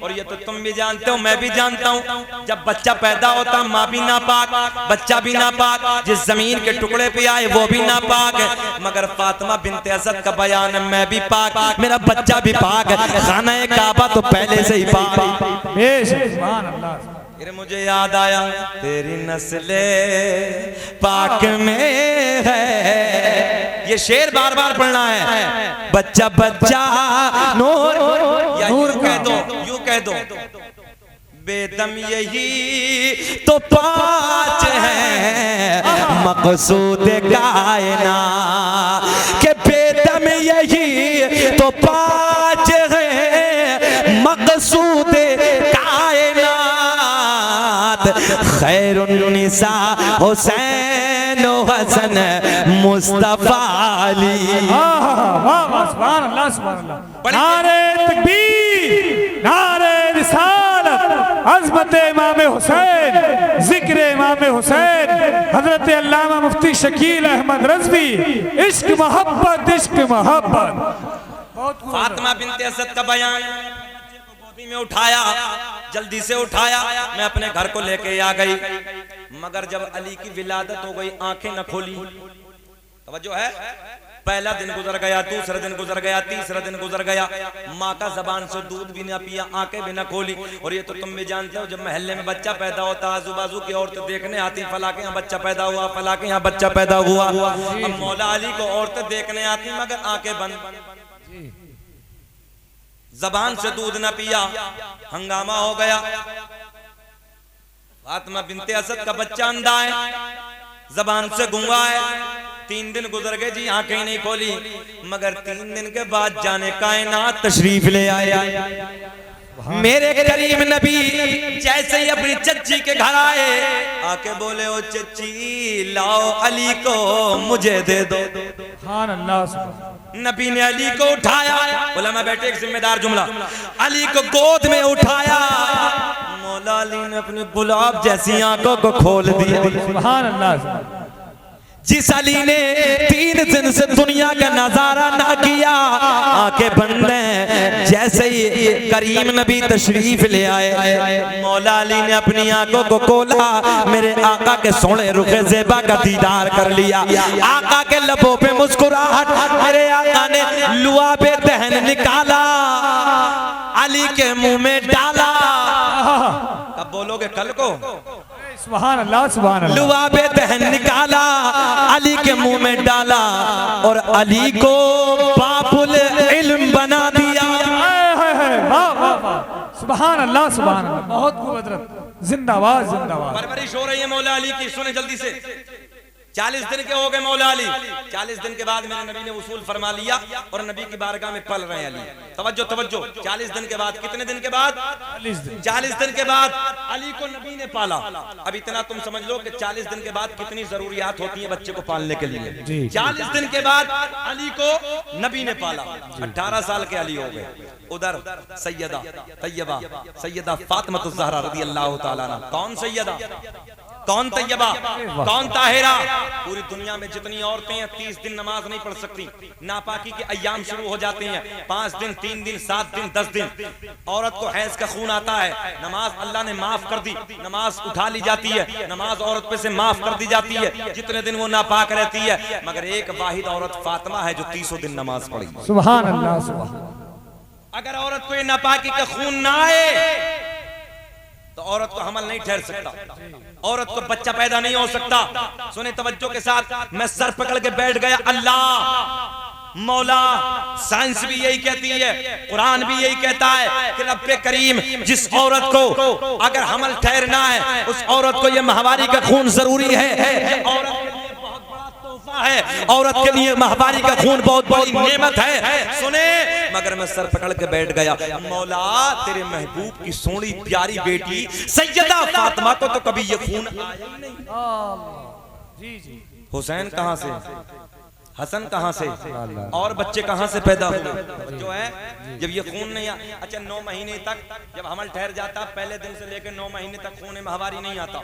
और ये तो तुम भी जानते हो, मैं भी जानता हूँ, जब बच्चा पैदा होता माँ भी नापाक, बच्चा भी नापाक, जिस जमीन के टुकड़े पे आए वो भी नापाक है। मगर फातिमा बिनते असद का बयान है, मैं भी पाक, मेरा बच्चा भी पाक है, खाना काबा तो पहले से ही पाक। फिर मुझे याद आया, तेरी नस्ले पाक में है, ये शेर बार बार पढ़ना है। बच्चा बच्चा नूर, या यूं कह दो, यूं कह दो, बेदम यही तो पाँच है मकसूद कायना, के बेदम यही तो पाँच है मकसूद कायना। खैरुन्निसा हुसैन हसन मुस्तफा अली। सुभान अल्लाह, सुभान अल्लाह। नारे तकबीर, नारे रिसालत, अज़मत इमाम हुसैन, जिक्र इमाम हुसैन, हजरत अल्लामा मुफ्ती शकील अहमद रज़वी। इश्क मोहब्बत, इश्क मोहब्बत। फातिमा बिनते असद का बयान, गोदी में उठाया, जल्दी से उठाया, मैं अपने घर को लेके आ गई। मगर जब अली की विलादत हो गई, आंखें न खोली। तवज्जो है, पहला दिन गुजर गया, दूसरा दिन गुजर गया, तीसरा दिन गुजर गया, माँ का जबान से दूध भी ना पिया, आंखें भी ना खोली। और ये तो तुम भी जानते हो, जब मोहल्ले में बच्चा पैदा होता, आजू बाजू की औरतें देखने आती, फला के यहाँ बच्चा पैदा हुआ, फला के यहाँ बच्चा पैदा हुआ। अब मौला अली को औरतें देखने आती, मगर आंखें बंद, जबान से दूध न पिया, हंगामा हो गया। फातिमा बिनते असद का बच्चा अंधा है, जबान से गूंगा है। 3 दिन गुजर गए जी, आंखें नहीं खोली। मगर 3 दिन के बाद जाने कायनात तशरीफ ले आया। मेरे करीम नबी जैसे ही अपनी चच्ची के घर आए, आके बोले, ओ चच्ची लाओ अली को मुझे दे दो। नबी ने अली को उठाया, बोला मैं बैठे, एक जिम्मेदार जुमला, अली को गोद में उठाया। मौला अली ने अपनी गुलाब जैसी आंखों को खोल दिया। सुभान अल्लाह। जिस अली ने 3 दिन से दुनिया का नजारा ना किया, आंखें बंद हैं। जैसे ही करीम नबी तशरीफ ले आए, मौला अली ने अपनी आंखों को खोला, मेरे आका के सोने रुखे ज़ेबा का दीदार कर लिया। आका के लबों पे मुस्कुराहट, मेरे आका ने लुआबे दहन निकाला, अली के मुंह में डाला। अब बोलोगे कल को? सुभान अल्लाह, सुभान अल्लाह। लुआबे दहन निकाला, अली के मुंह में डाला, और अली को बाबुल इल्म बना दिया। सुभान अल्लाह, सुभान अल्लाह। बहुत कुदरत, जिंदाबाद, जिंदाबाद। परवरिश हो रही है मौला अली की, सुने जल्दी से। 40 दिन के हो गए मौला अली। 40 दिन के बाद मेरे नबी ने उसूल फरमा लिया, और नबी की बारगाह में पल रहे हैं अली। तवज्जो तवज्जो, 40 दिन के बाद, कितने दिन के बाद? 40 दिन के बाद अली को नबी ने पाला। अब इतना तुम समझ लो कि 40 दिन के बाद कितनी जरूरियात होती है बच्चे को पालने के लिए। 40 दिन के बाद अली को नबी ने पाला। 18 साल के अली हो गए। उधर सैयदा तैयबा, सैयदा फातिमा ज़हरा रज़ी अल्लाह तआला अन्हा। कौन सैयदा, कौन तैयबा, कौन ताहिरा? पूरी दुनिया में जितनी औरतें हैं 30 दिन नमाज नहीं पढ़ सकती। नापाकी के अय्याम शुरू हो जाते हैं, 5 दिन, 3 दिन, 7 दिन, 10 दिन। औरत को हैज का खून आता है, नमाज अल्लाह ने माफ कर दी, नमाज उठा ली जाती है, नमाज औरत पे से माफ कर दी जाती है, जितने दिन वो नापाक रहती है। मगर एक वाहिद औरत फातिमा है जो 300 दिन नमाज पढ़ी। सुभान अल्लाह, सुभान। अगर औरत को ये नापाकी का खून ना आए तो औरत को हमल नहीं ठहर सकता, औरत को बच्चा पैदा नहीं हो सकता। सुने तवज्जो के साथ, मैं सर पकड़ के बैठ गया, अल्लाह मौला साइंस भी यही कहती है, कुरान भी यही कहता है कि रब्बे करीम जिस औरत को अगर हमल ठहरना है उस औरत को ये माहवारी का खून जरूरी है। ये औरत के लिए बहुत बड़ा तोहफा है, औरत के लिए माहवारी का खून बहुत बड़ी नेमत है। सुने, मगर मैं सर पकड़ के बैठ गया, मौला तेरे महबूब की सोनी प्यारी बेटी सैयदा फातिमा को तो कभी ये खून आया ही नहीं। जी जी। हुसैन कहाँ से, हसन कहाँ से, और बच्चे कहाँ से पैदा हुए? जो है जब ये खून नहीं अच्छा 9 महीने तक जब हमल ठहर जाता, पहले दिन से लेकर 9 महीने तक खून माहवारी नहीं आता,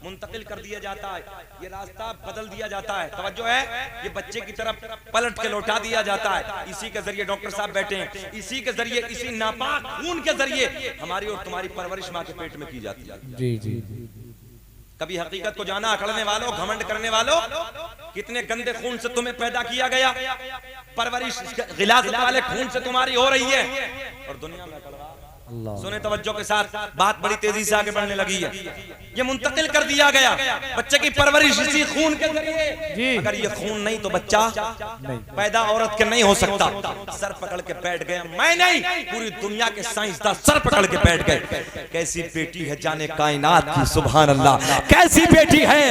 मुंतकिल कर दिया जाता है, ये रास्ता बदल दिया जाता है। तवज्जो है, ये बच्चे की तरफ पलट के लौटा दिया जाता है। इसी के जरिए डॉक्टर साहब बैठे हैं, इसी के जरिए, इसी नापाक खून के जरिए हमारी और तुम्हारी परवरिश माँ के पेट में की जाती है। जी जी। कभी हकीकत को जाना, अकड़ने वालों, घमंड करने वालों, कितने गंदे खून से तुम्हें पैदा किया गया, परवरिश गिलाज़त वाले खून से तुम्हारी हो रही है और दुनिया में सुने तवज्जो के साथ, बात बड़ी तेजी से आगे बढ़ने लगी है। ये मुंतकिल कर दिया गया, बच्चे की परवरिश इसी खून के जरिए। अगर ये खून नहीं तो बच्चा पैदा औरत के नहीं हो सकता। सर पकड़ के बैठ गया, मैं नहीं, पूरी दुनिया के साइंसदान सर पकड़ के बैठ गए। कैसी बेटी है जाने कायनात की, सुभान अल्लाह, कैसी बेटी है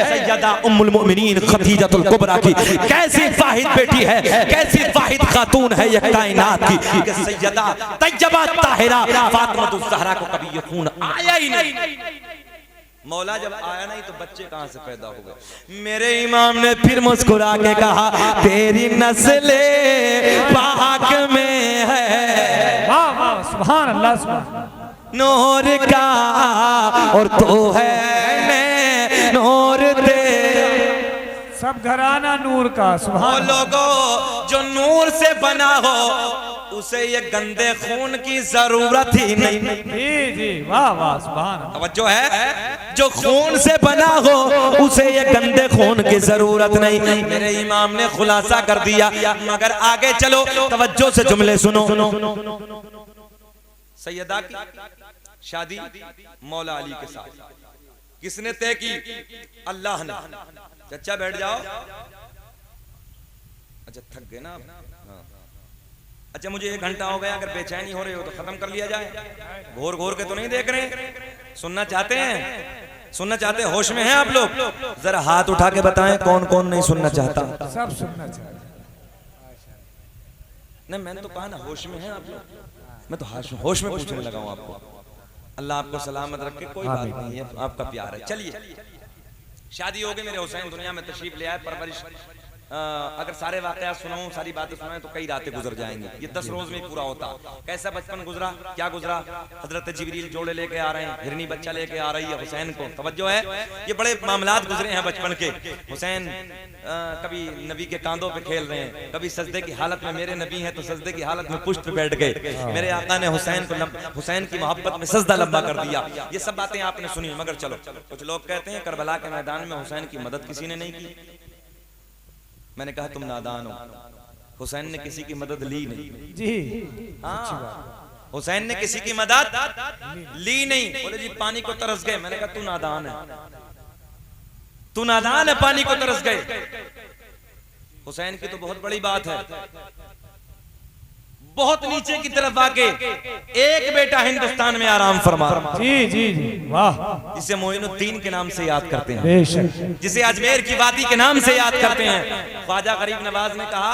सैयदा उम्मुल मोमिनीन खदीजतुल कुबरा की, कैसी वाहिद बेटी है, कैसी वाहिद खातून है ये कायनात की कि सैयदा तैयबा ताहिरा फातिमा ज़हरा को कभी ये खून आया ही नहीं। मौला जब आया नहीं तो बच्चे कहां से पैदा हो गए? मेरे इमाम ने फिर मुस्कुरा के कहा, तेरी नस्ले पाक में है, वाह वाह, सुभान अल्लाह, सुभान नूर का और तो है नूर दे, सब घराना नूर का। सुभान लोगों जो नूर से बना हो उसे ये गंदे खून की जरूरत ही नहीं। जी जी, वाह वाह, सुभान। तवज्जो है, जो खून से बना हो उसे ये गंदे खून की जरूरत नहीं। मेरे इमाम ने खुलासा कर दिया, मगर आगे चलो, तवज्जो से जुमले सुनो। सैयदा की शादी मौला अली के साथ किसने तय की? अल्लाह ने। चचा बैठ जाओ। अच्छा थक गए ना? अच्छा मुझे 1 घंटा हो गया, अगर बेचैनी हो रही हो तो खत्म कर लिया जाए। घोर घोर के तो नहीं देख रहे, सुनना चाहते हैं? सुनना चाहते हैं? होश में हैं आप लोग? जरा हाथ उठा के बताएं कौन कौन नहीं सुनना चाहता। सब सुनना चाहते। नहीं मैंने तो कहा ना होश में हैं आप लोग, मैं तो होश में पूछने लगा हूं आपको। अल्लाह आपको सलामत रखे, कोई बात नहीं है, आपका प्यार है। चलिए, शादी हो गई, मेरे हुसैन दुनिया में तशरीफ ले आए, परवरिश अगर सारे वाकया सुनाऊं, सारी बातें सुनाएं तो कई रातें गुजर जाएंगी, ये 10 रोज में पूरा होता। कैसा बचपन गुजरा, क्या गुजरा? हजरत जिब्रील जोड़े लेके आ रहे हैं, हिरनी बच्चा लेके आ रही है हुसैन को। तवज्जो है, ये बड़े मामलात गुजरे हैं बचपन के। हुसैन कभी नबी के कांधों पे खेल रहे हैं, कभी सजदे की हालत में, मेरे नबी हैं तो सजदे की हालत में पुष्ट पे बैठ गए। मेरे आका ने हुसैन की मोहब्बत में सजदा लंबा कर दिया। ये सब बातें आपने सुनी। मगर चलो, कुछ लोग कहते हैं करबला के मैदान में हुसैन की मदद किसी ने नहीं की। मैंने कहा तुम नादान हो, हुसैन ने किसी की मदद ली नहीं। जी हाँ, हुसैन ने किसी की मदद ली नहीं। बोले जी पानी को तरस गए। मैंने कहा तू नादान है, तू नादान है, पानी को तरस गए। हुसैन की तो बहुत बड़ी बात है, बहुत नीचे की तरफ आके एक बेटा हिंदुस्तान में आराम फरमा। जी जी जी, वाह। जिसे मोइनुद्दीन के नाम से याद करते हैं, जिसे अजमेर की वादी के नाम से याद करते हैं। ख्वाजा गरीब नवाज ने कहा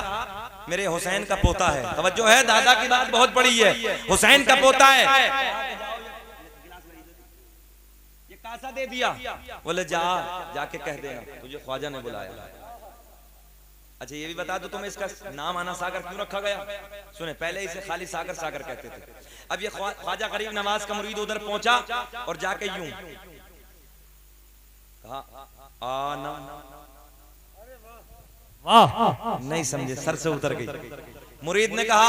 मेरे हुसैन का पोता है। तवज्जो है, दादा की बात बहुत बड़ी है, हुसैन का पोता है। ये कासा दे दिया, बोले जाके कह देना तुझे ख्वाजा ने बुलाया। अच्छा ये भी बता दो तुम्हें इसका नाम आना सागर क्यों रखा गया? सुने, पहले इसे खाली सागर सागर कहते थे। अब ये ख्वाजा गरीब नवाज का मुरीद उधर पहुंचा और जाके यूं कहा आना। वाह, नहीं समझे, सर से उतर गई। मुरीद ने कहा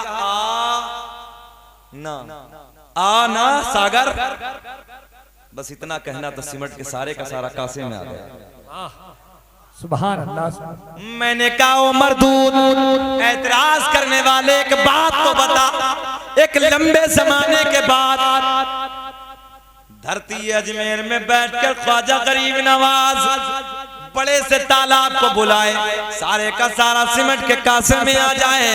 आना सागर। बस इतना कहना तो सिमट के सारे का सारा कासे में आ गया। सुभान अल्लाह। मैंने कहा ओ मरदूद, एतराज करने वाले एक बात तो बता, एक लंबे जमाने के बाद धरती अजमेर में बैठकर ख्वाजा गरीब नवाज बड़े से तालाब को बुलाए, सारे का सारा सिमट के कासे में आ जाए।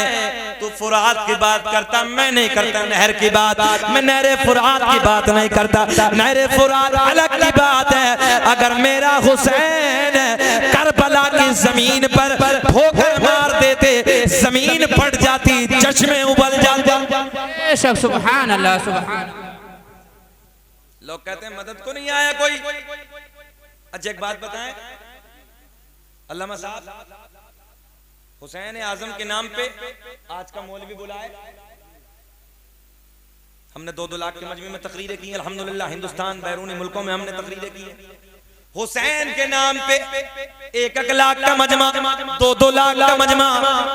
तू फुरात की बात करता, मैं नहीं करता नहर की बात, मैं नहरे फुरात की बात नहीं करता। नहरे फुरात अलग की बात है। अगर मेरा हुसैन करबला की जमीन पर ठोकर मार देते, जमीन फट जाती, चश्मे उबल जाते। सुभान अल्लाह, सुभान। लोग कहते हैं मदद को नहीं आया कोई। अच्छा एक बात बताएं, अल्लामा साहब हुसैन आजम के नाम पे आज का मौलवी बुलाए। हमने 2-2 लाख के मजमे में तकरीरें की, अल्हम्दुलिल्लाह हिंदुस्तान बैरूनी मुल्कों में हमने तकरीरें की है। हुसैन के नाम पे 1-1 लाख का मजमा, 2-2 लाख का मजमा।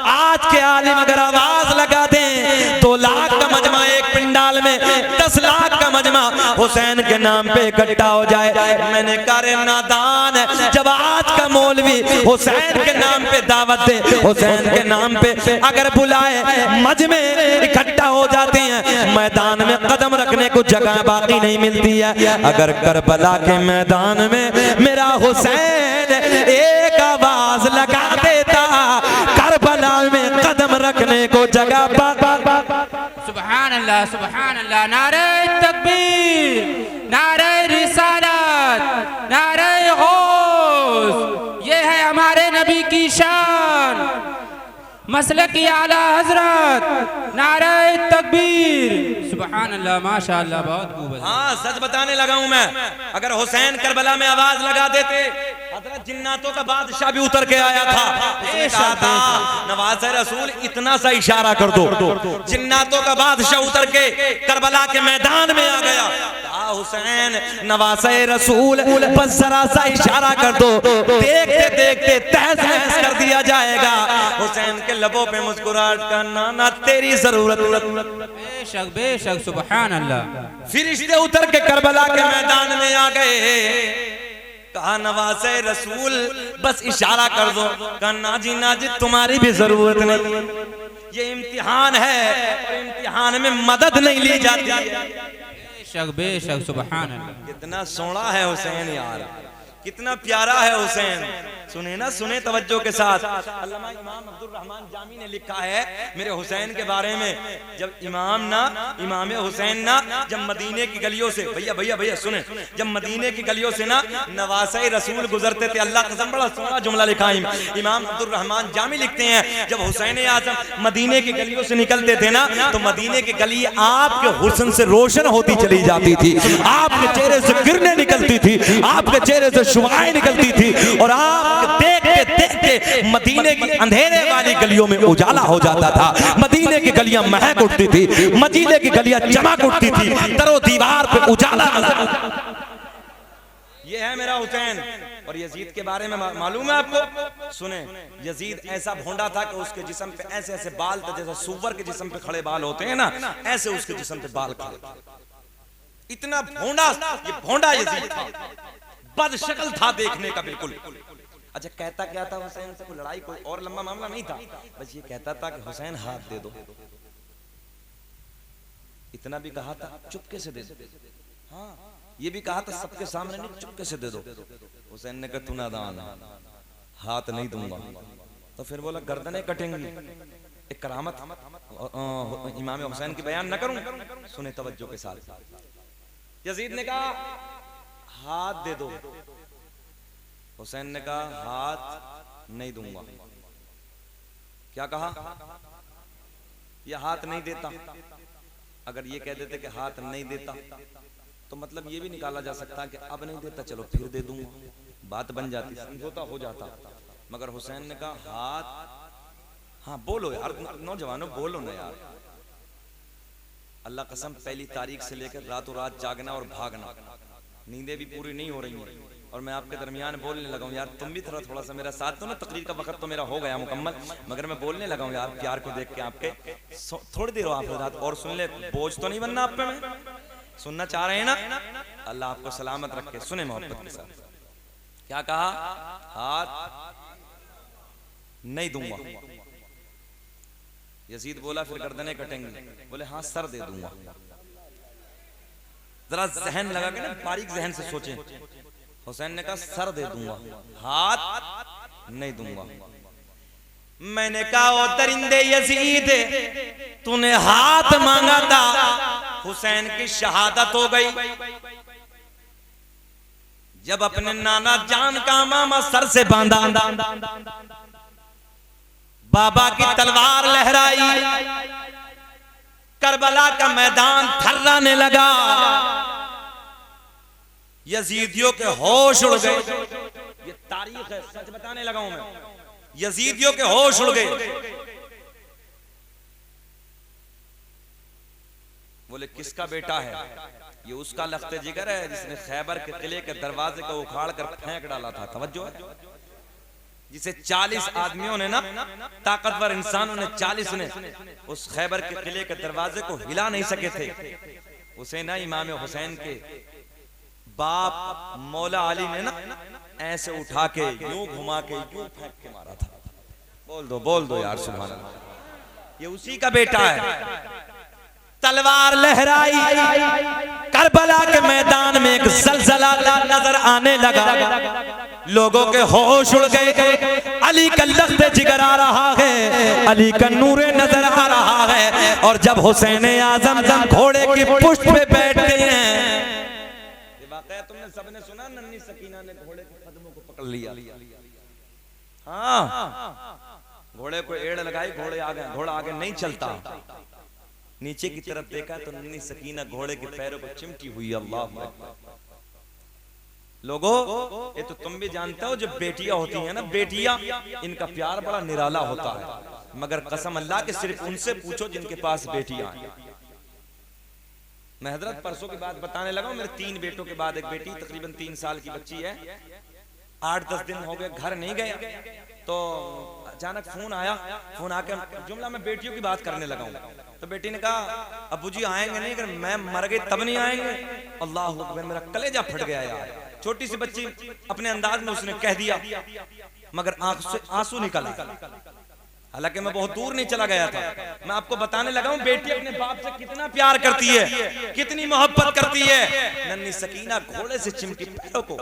आज के आलिम अगर आवाज लगा दें 2 लाख का मजमा एक पिंडाल में, 10 लाख का मजमा हुसैन के नाम पे इकट्ठा हो जाए। मैंने कहा नादान, जब आज का मौलवी हुसैन के नाम पे दावत दे, हुसैन के नाम पे अगर बुलाए, मजमे इकट्ठा हो जाते हैं, मैदान में कदम रखने को जगह बाकी नहीं मिलती है। अगर करबला के मैदान में मेरा हुसैन एक आवाज लगा देता, करबला में कदम रखने को जगह सुभान अल्लाह, सुभान अल्लाह। नारे तकबीर, नारे रिसालत, नारे गौस। ये है हमारे नबी की शान, मसलक की आला हजरत। नारे तकबीर, सुभान अल्लाह, माशाअल्लाह, बहुत खूब। हाँ सच बताने लगा हूं मैं। अगर हुसैन करबला में आवाज लगा देते, हजरत जिन्नातों का बादशाह भी उतर के आया था, उसने कहा था नवाज़े रसूल इतना सा इशारा कर दो। जिन्नातों का बादशाह उतर के करबला के मैदान में आ गया। हुसैन नवाज़े रसूल बस जरा सा इशारा कर दो, देखते देखते तहस नहस कर दिया जाएगा। हुसैन के लबों पे मुस्कुराहट का, नाना तेरी जरूरत। बेशक बेशक, सुभान अल्लाह। फिरिश्ते उतर के करबला के मैदान में आ गए। कहा नवाज़े रसूल बस इशारा कर दो। कहा नाजी नाजी तुम्हारी भी जरूरत नहीं, ये इम्तिहान है और इम्तिहान में मदद नहीं ली जाती है। बेशक बेशक, सुभान अल्लाह। कितना सोना है हुसैन यार, कितना प्यारा है हुसैन। सुने ना, सुने तवज्जो के साथ। अल्लामा इमाम अब्दुल रहमान जामी ने लिखा है मेरे हुसैन के बारे में, जब इमाम हुसैन ना जब मदीने की गलियों से, भैया भैया भैया सुने, जब मदीने की गलियों से ना नवाज़े रसूल गुजरते थे, अल्लाह कसम बड़ा सोना जुमला लिखा है इमाम अब्दुल रहमान जामी लिखते हैं, जब हुसैन आज़म मदीने की गलियों से निकलते थे ना, तो मदीने की गली आपके हुस्न से रोशन होती चली जाती थी, आपके चेहरे से किरणें निकलती थी, आपके चेहरे से शुआएं निकलती थी, और आप देखते देखते मदीने की अंधेरे वाली गलियों में उजाला हो जाता था। मदीने की गलियां महक उठती थी, मदीने की गलियां चमक उठती थी, दरो दीवार पे उजाला नजर। ये है मेरा हुसैन। और यजीद के बारे में मालूम है आपको? सुने, यजीद ऐसा भोंडा था कि उसके जिस्म पे ऐसे ऐसे बाल थे, जैसे सूअर के जिस्म पे खड़े बाल होते हैं ना, ऐसे उसके जिस्म पे बाल खड़े। इतना भोंडा, ये भोंडा यजीद था, बदशक्ल था देखने का बिल्कुल। अच्छा कहता क्या था हुसैन से? कोई लड़ाई कोई और लंबा मामला नहीं था, बस ये कहता था कि हुसैन हाथ दे दो। इतना भी कहा था चुपके से दे दो, हाँ ये भी कहा था सबके सामने नहीं, चुपके से दे दो। हुसैन ने कहा तू नादान, हाथ नहीं दूंगा। तो फिर बोला गर्दनें कटेंगी। एक करामत इमाम हुसैन की बयान न करूं, सुने तवज्जो के साथ। यजीद ने कहा हाथ दे दो, हुसैन ने कहा हाथ नहीं दूंगा। क्या कहा? यह हाथ नहीं देता। अगर ये कह देते कि हाथ नहीं देता तो मतलब ये भी निकाला जा सकता कि अब नहीं देता चलो फिर दे दूंगा, बात बन जाती, समझौता हो जाता। मगर हुसैन ने कहा हाथ, हाँ बोलो यार नौजवानों, बोलो ना यार। अल्लाह कसम पहली तारीख से लेकर रातों रात जागना और भागना, नींदें भी पूरी नहीं हो रही हैं, और मैं आपके दरमियान बोलने लगा हूँ यार, तुम भी थोड़ा सा मेरा साथ दो ना। तकरीर का वक्त तो मेरा हो गया मुकम्मल, मगर मैं बोलने लगा हूँ यार प्यार को देख के आपके। थोड़ी देर हो आप रात और सुन ले, बोझ तो नहीं बनना आप पे। मैं सुनना चाह रहे हैं ना? अल्लाह आपको सलामत रखे। सुने मोहब्बत के साथ क्या कहा? हाथ नहीं दूंगा। यजीद बोला फिर गर्दनें कटेंगी। बोले हाँ सर दे दूंगा। जरा जहन लगा के ना, बारीक जहन से सोचें। हुसैन ने कहा सर दे दूंगा, हाथ नहीं दूंगा। मैंने कहा ओ दरिंदे यजीद, तूने हाथ मांगा था, हुसैन की शहादत हो गई। जब अपने नाना जान का मामा सर से बांधा, बाबा की तलवार लहराई, करबला का मैदान थर्राने लगा, यजीदियों के होश उड़ गए। ये तारीख है, सच बताने लगा हूं मैं। यजीदियों के होश उड़ गए। बोले किसका बेटा है? ये उसका लख्ते जिगर है जिसने खैबर के किले के दरवाजे को उखाड़ कर फेंक डाला था। तवज्जो है? जिसे 40 आदमियों ने ना, ताकतवर इंसानों ने 40 ने उस खैबर के किले के दरवाजे को हिला नहीं सके थे। उसे ना इमाम हुसैन के बाप मौला अली ने ना ऐसे उठा के यूं घुमा के यूं फेंक के मारा था। बोल दो यार सुभान अल्लाह। ये उसी का बेटा है। तलवार लहराई, करबला के मैदान में एक जलजला नजर आने लगा, लोगों के होश उड़ गए। अली का लख्त जिगर आ रहा है, अली का नूरे नजर आ रहा है। और जब हुसैन आजम घोड़े की पुष्ट पे बैठते हैं, तुमने सबने सुना, नन्ही सकीना ने घोड़े के कदमों को पकड़ लिया। हाँ, घोड़े को एड़ लगाई, घोड़ा आगे नहीं चलता। नीचे की तरफ देखा तो नन्ही सकीना घोड़े के पैरों पर चिमटी हुई। अल्लाह लोगों, ये तो तुम भी जानते हो, जो बेटियां होती हैं ना, बेटियां, इनका प्यार बड़ा निराला होता है। मगर कसम अल्लाह के सिर्फ उनसे पूछो जिनके पास बेटियां हैं। मैं हजरत परसों की बात बताने लगा हूं। मेरे 3 बेटों के बाद एक बेटी, तकरीबन 3 साल की बच्ची है। 8-10 दिन हो गए घर नहीं गया, तो अचानक फोन आया। फोन आके जुमला मैं बेटियों की बात करने लगा हूं, तो बेटी ने कहा अब्बू जी आएंगे नहीं, अगर मैं मर गई तब नहीं आएंगे। अल्लाह अकबर, मेरा कलेजा फट गया यार। छोटी सी बच्ची अपने अंदाज में उसने कह दिया, मगर आंख से आंसू निकल आए। हालांकि मैं बहुत दूर नहीं चला गया था। मैं आपको बताने लगा हूं बेटी अपने बाप से कितना प्यार करती है, कितनी मोहब्बत करती है। नन्ही सकीना घोड़े से चिमटी पैरों को,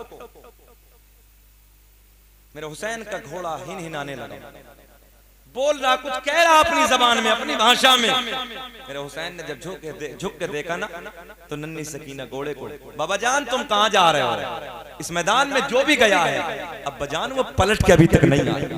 मेरे हुसैन का घोड़ा हिनहिनाने लगा, बोल रहा, कुछ कह रहा अपनी जबान में, अपनी भाषा में। मेरे हुसैन ने जब झुक के देखा ना, तो नन्ही सकीना घोड़े को, बाबा जान तुम कहां जा रहे हो? इस मैदान में जो भी गया है अब्बा जान वो पलट के अभी तक नहीं आया।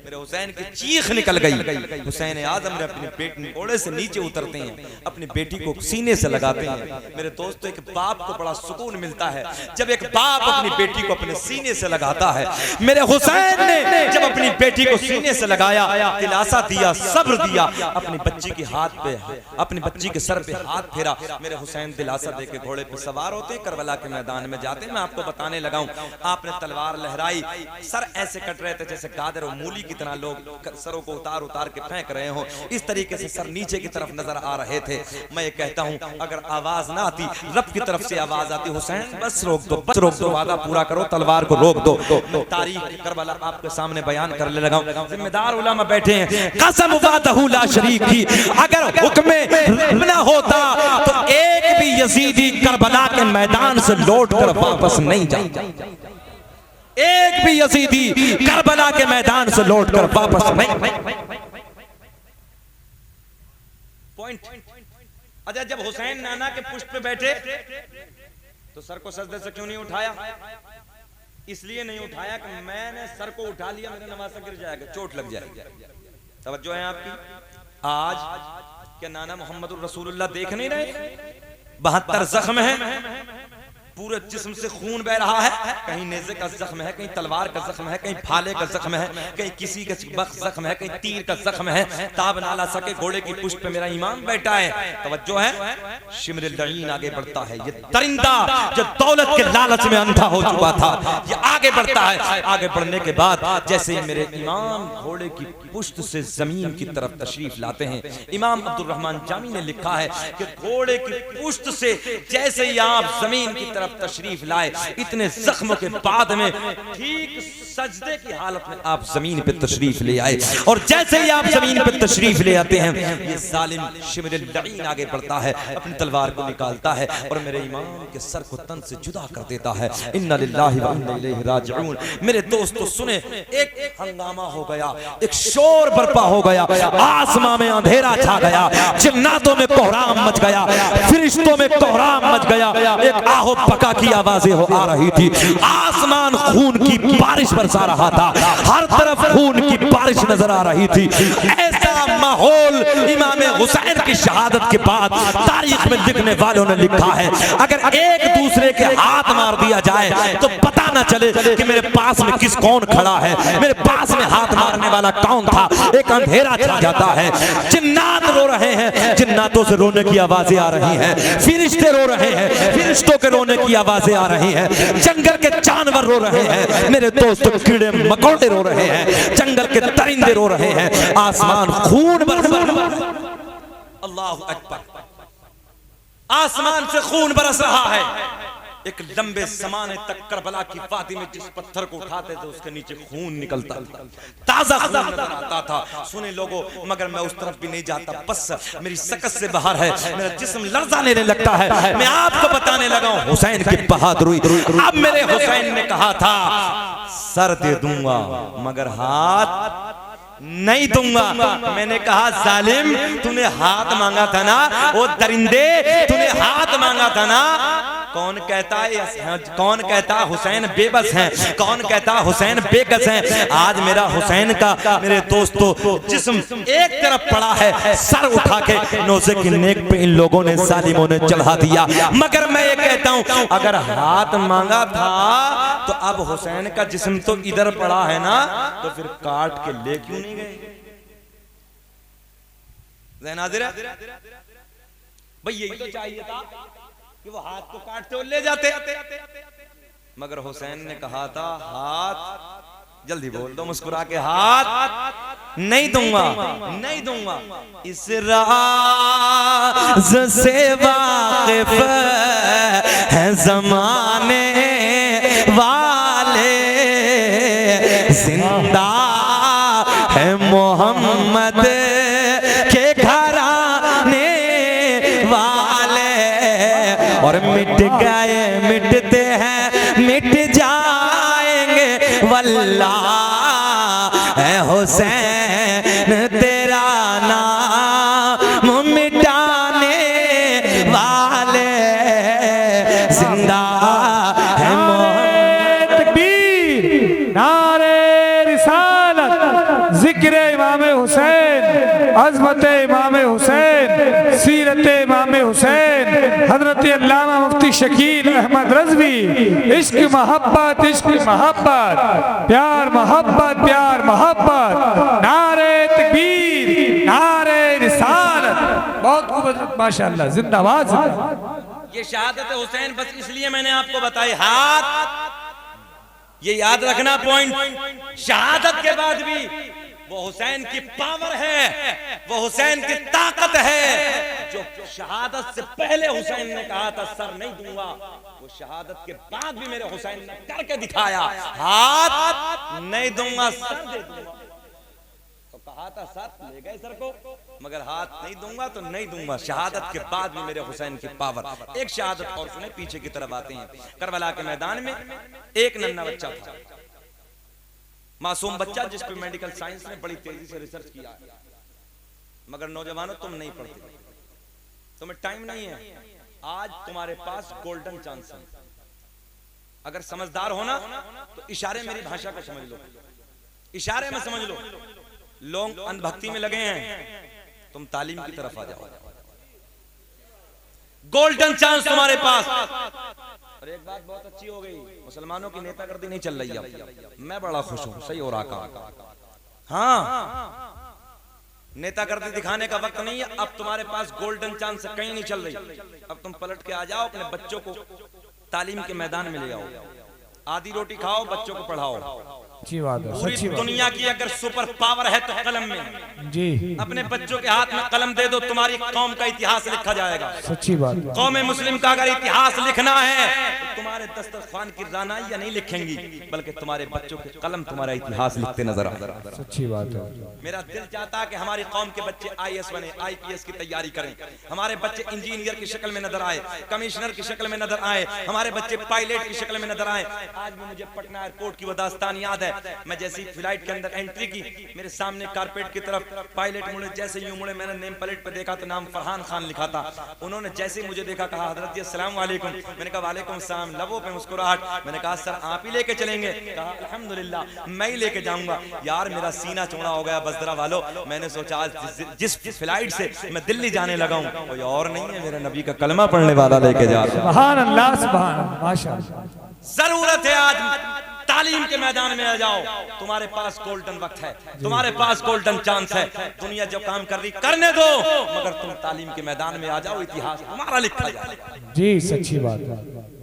मेरे हुसैन की चीख निकल गई। हुसैन आजम ने अपनी बेटी घोड़े से नीचे उतरते हैं, अपनी बेटी को सीने से लगाते हैं। मेरे दोस्तों, एक बाप को बड़ा सुकून मिलता है जब एक बाप अपनी बेटी को अपने सीने से लगाता है। मेरे हुसैन ने जब अपनी बेटी को सीने से लगाया, दिलासा दिया, सब्र दिया, अपनी बच्ची के हाथ पे, अपनी बच्ची के सर पे हाथ फेरा। मेरे हुसैन दिलासा देके घोड़े पे सवार होते, करबला के मैदान में जाते। मैं आपको बताने लगा हूं, आपने तलवार लहराई, सर ऐसे कट रहे थे जैसे गाजर और मूली की तरह लोग सरों को उतार उतार के फेंक रहे हो। इस तरीके से सर नीचे की तरफ नजर आ रहे थे। मैं ये कहता हूं, अगर आवाज ना आती, रब की तरफ से आवाज आती, हुसैन बस रोक दो, बस रोक दो, वादा पूरा करो, तलवार को रोक दो। तारीख करबला आपके सामने बयान करने लगा हूं। जिम्मेदार उलमा बैठे हैं, कसम वहदहू ला शरीक की, अगर हुक्म न होता तो एक भी यजीदी करबला के मैदान से लौट कर वापस नहीं जाता। एक भी यजीदी करबला के मैदान से लौटकर वापस नहीं। पॉइंट। अच्छा, जब हुसैन नाना के पुष्प पे बैठे तो सर को सजदे से क्यों नहीं उठाया? इसलिए नहीं उठाया कि मैंने सर को उठा लिया, मेरा नवासा गिर जाएगा, चोट लग जाएगी। तवज्जो है आपकी? आज क्या नाना मोहम्मद रसूलुल्लाह देख नहीं रहे? 72 जख्म है, पूरे जिस्म से खून बह रहा है। कहीं नेज़े का जख्म है, कहीं तलवार का जख्म है, कहीं भाले का जख्म है, कहीं किसी का जख्म है, कहीं तीर का जख्म है। ताब ना ला सके घोड़े की पुष्ट पे मेरा इमाम बैठा है। तवज्जो है? शिमर लईन आगे बढ़ता है। ये दरिंदा जो दौलत के लालच में अंधा हो चुका था, ये आगे बढ़ता है। आगे बढ़ने के बाद जैसे मेरे इमाम घोड़े की पुष्ट से जमीन की तरफ तशरीफ लाते हैं, इमाम अब्दुल रहमान जामी ने लिखा है कि घोड़े की पुष्ट से जैसे ही आप जमीन की तरफ तरफ तशरीफ लाए, इतने जख्मों के बाद में ठीक सजदे की हालत में आप जमीन पे तशरीफ ले आए। और जैसे ही आप जमीन पे तशरीफ ले आते हैं, ये जालिम शिमरुल लईन आगे बढ़ता है, अपनी तलवार को निकालता है और मेरे इमाम के सर को तन से जुदा कर देता है। इन्ना लिल्लाहि व इन्ना इलैहि राजिऊन। मेरे दोस्तों सुने, एक हंगामा हो गया, एक शोर बर्पा हो गया, आसमां में अंधेरा छा गया, जिन्नातों में कोहराम मच गया, फरिश्तों में कोहराम मच गया, एक आहो पका की आवाजें आ रही थी, आसमान खून की बारिश बरसा रहा था, हर तरफ खून की बारिश नजर आ रही थी। ऐसा माहौल इमाम हुसैन की शहादत के बाद तारीख में लिखने वालों ने लिखा है, अगर एक दूसरे के हाथ मार दिया जाए तो पता ना चले कि मेरे पास में कौन खड़ा है, मेरे पास में हाथ मारने वाला कौन था। एक अंधेरा छा जाता है, जिन्नात रो रहे हैं, जिन्नातों से रोने की आवाजें आ रही हैं, फरिश्ते रो रहे हैं, फरिश्तों के रोने की आवाजें आ रही हैं, जंगल के जानवर रो रहे हैं, मेरे दोस्तों कीड़े मकोड़े रो रहे हैं, जंगल के परिंदे रो रहे हैं, आसमान खून बरस रहा है। अल्लाहु अकबर, आसमान से खून बरस रहा है। एक लंबे ज़माने तक करबला की वादी में जिस पत्थर को उठाते थे उसके नीचे खून निकलता, ताजा खून नजर आता था। सुने लोगों, मगर मैं उस तरफ भी नहीं जाता, बस मेरी सकत से बाहर है, मेरा जिस्म लर्जा लेने लगता है। मैं आपको बताने लगा हूं हुसैन की बहादुरी। अब मेरे हुसैन ने कहा था, सर दे दूंगा मगर हाथ नहीं दूंगा। मैंने कहा, जालिम तूने हाथ मांगा था ना, वो दरिंदे तूने हाथ मांगा था ना। कौन कहता है, कौन कहता हुसैन बेबस हैं, कौन कहता हुसैन बेकस हैं। आज मेरा हुसैन का मेरे दोस्तों जिस्म एक तरफ पड़ा है, सर उठा के नौसे की नेक पे इन लोगों ने जालिमों ने चढ़ा दिया। मगर मैं ये कहता हूं, अगर हाथ मांगा था तो अब हुसैन का जिस्म तो इधर पड़ा है ना, तो फिर काट के ले क्यों नहीं गए? भाई यही तो चाहिए था कि वो हाथ को काटते और ले जाते, मगर हुसैन ने कहा था, हाथ जल्दी बोल दो मुस्कुरा के, हाथ नहीं दूंगा, नहीं दूंगा। इस राज से वाकिफ है जमाने वाले, जिंदा है मोहम्मद के घराने वाले, और मिट गए मिटते हैं मिट जाएंगे वल्लाह है हुसैन तेरा नाम मिटाने वाले, जिंदा है मोहम्मद। तकबीर, नारे रिसालत, जिक्र इमाम हुसैन, अज़मत इमाम हुसैन, सीरत इमाम हुसैन, हजरत अल्लामा मुफ्ती शकील अहमद रज़वी। इश्क मोहब्बत, इश्क मोहब्बत, प्यार मोहब्बत, प्यार मोहब्बत। नारे तकबीर, नारे रिसालत। बहुत खूब, माशाअल्लाह, जिंदाबाद। ये शहादत हुसैन बस इसलिए मैंने आपको बताई, हाथ ये याद रखना पॉइंट। शहादत के बाद भी वो हुसैन की पावर है, वो हुसैन की ताकत है। जो शहादत से पहले हुसैन ने कहा था सर नहीं दूंगा, वो शहादत के बाद भी मेरे हुसैन ने करके दिखाया, हाथ नहीं दूंगा सर दे दूंगा। तो कहा था सर ले गए सर को, मगर हाथ नहीं दूंगा तो नहीं दूंगा। शहादत के बाद भी मेरे हुसैन की पावर। एक शहादत और सुने, पीछे की तरफ आते हैं। करबला के मैदान में एक नन्हा बच्चा था, मासूम बच्चा, जिस पे मेडिकल साइंस ने बड़ी तेजी से रिसर्च किया, मगर नौजवानों तुम नहीं पढ़ते, तुम्हें टाइम नहीं है। आज तुम्हारे पास गोल्डन चांस है, अगर समझदार हो ना तो इशारे मेरी भाषा को समझ लो, इशारे में समझ लो। लोग अंधभक्ति में लगे हैं, तुम तालीम की तरफ आ जाओ, गोल्डन चांस तुम्हारे पास। और एक बात बहुत अच्छी हो गई, मुसलमानों की नेतागर्दी नहीं चल रही अब, मैं बड़ा खुश हूं, सही हो रहा। हाँ, नेतागर्दी दिखाने का वक्त नहीं है, अब तुम्हारे पास गोल्डन चांस कहीं नहीं चल रही। अब तुम पलट के आ जाओ, अपने बच्चों को तालीम के मैदान में ले आओ, आधी रोटी खाओ, बच्चों को पढ़ाओ। अच्छी बात है। पूरी दुनिया की अगर सुपर पावर है तो कलम में जी, अपने बच्चों के हाथ में कलम दे दो, तुम्हारी कौम का इतिहास लिखा जाएगा। सच्ची बात। कौम मुस्लिम का अगर इतिहास लिखना है तुम्हारे दस्तरखान की रानाइयां नहीं लिखेंगी, बल्कि तुम्हारे बच्चों के कलम तुम्हारा इतिहास लिखते नजर आएंगे। सच्ची बात है। मेरा दिल चाहता है कि हमारी कौम के बच्चे IAS बने, IPS की तैयारी करें, हमारे बच्चे इंजीनियर की शक्ल में नजर आए, कमिश्नर की शक्ल में नजर आए, हमारे बच्चे पायलट की शक्ल में नजर आए। आज भी मुझे पटना एयरपोर्ट की वो दास्तान याद है। मैं जैसी फ्लाइट के अंदर एंट्री की, मेरे सामने कारपेट की तरफ पायलट मुड़े, जैसे यूं मुड़े, मैंने नेम प्लेट पे देखा तो नाम फरहान खान लिखा था। उन्होंने जैसे मुझे देखा कहा हजरत जी अस्सलाम वालेकुम। मैंने कहा वालेकुम सलाम, लबों पे मुस्कुराहट। मैंने कहा सर आप ही लेके चलेंगे? कहा अल्हम्दुलिल्लाह मैं ही लेके जाऊंगा। यार मेरा सीना चौड़ा हो गया बसदरा वालों। मैंने सोचा आज जिस फ्लाइट से मैं दिल्ली जाने लगा हूं कोई और नहीं है, मेरा नबी का कलमा पढ़ने वाला लेके जा रहा है। सुभान अल्लाह, सुभान अल्लाह, माशाअल्लाह। जरूरत है आज तालीम के मैदान में आ जाओ। तुम्हारे पास गोल्डन वक्त है, तुम्हारे पास गोल्डन चांस है। दुनिया जो काम कर रही करने दो, मगर तुम तालीम के मैदान में आ जाओ, इतिहास तुम्हारा लिखा जाए। जी सच्ची बात है।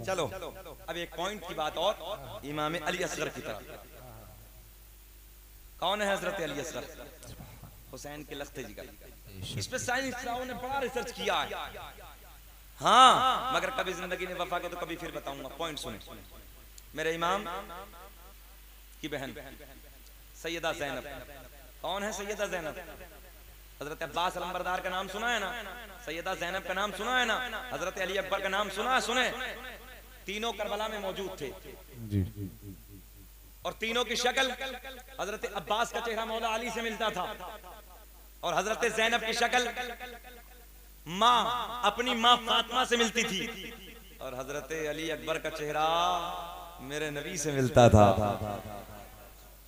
चलो अब एक पॉइंट की बात और, इमाम अली असगर की तरफ। कौन है हजरत अली असगर? हुसैन के लख्ते जिगर। इस पे साइंसदानों ने बड़ा रिसर्च किया है। हाँ मगर कभी जिंदगी ने वफा के तो कभी फिर बताऊंगा। पॉइंट सुने। मेरे इमाम की बहन सैयदा ज़ैनब। कौन है सैयदा ज़ैनब? हजरत अब्बास अलंबरदार का नाम सुना है ना? सैयदा ज़ैनब का नाम सुना है ना? हजरत अली अकबर का नाम सुना है? सुने। तीनों करबला में मौजूद थे जी। और तीनों की शक्ल हजरत अब्बास का चेहरा मौला अली से मिलता था, और हजरत ज़ैनब की शक्ल माँ अपनी माँ फातिमा से मिलती थी, और हजरत अली अकबर का चेहरा मेरे नबी से मिलता था।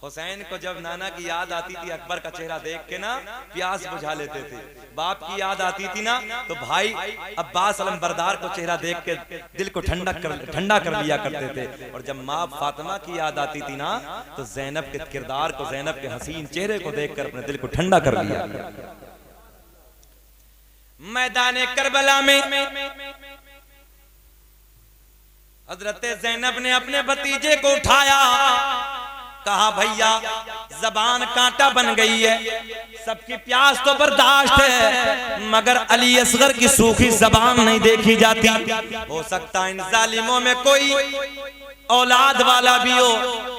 हुसैन को जब नाना की याद आती थी, अकबर का चेहरा देख के ना प्यास बुझा लेते थे। बाप की याद आती थी ना तो भाई अब्बास अलंबरदार को चेहरा देख के दिल को ठंडा कर लिया करते थे। और जब माँ फातिमा की याद आती थी ना तो ज़ैनब के किरदार को, ज़ैनब के हसीन चेहरे को देखकर अपने दिल को ठंडा कर लिया। मैदान करबला में हजरत ज़ैनब ने अपने भतीजे को उठाया, कहा भैया जबान कांटा बन गई है, सबकी प्यास तो बर्दाश्त है, मगर अली असगर की सूखी जबान नहीं देखी जाती। हो सकता है इन जालिमों में कोई औलाद वाला भी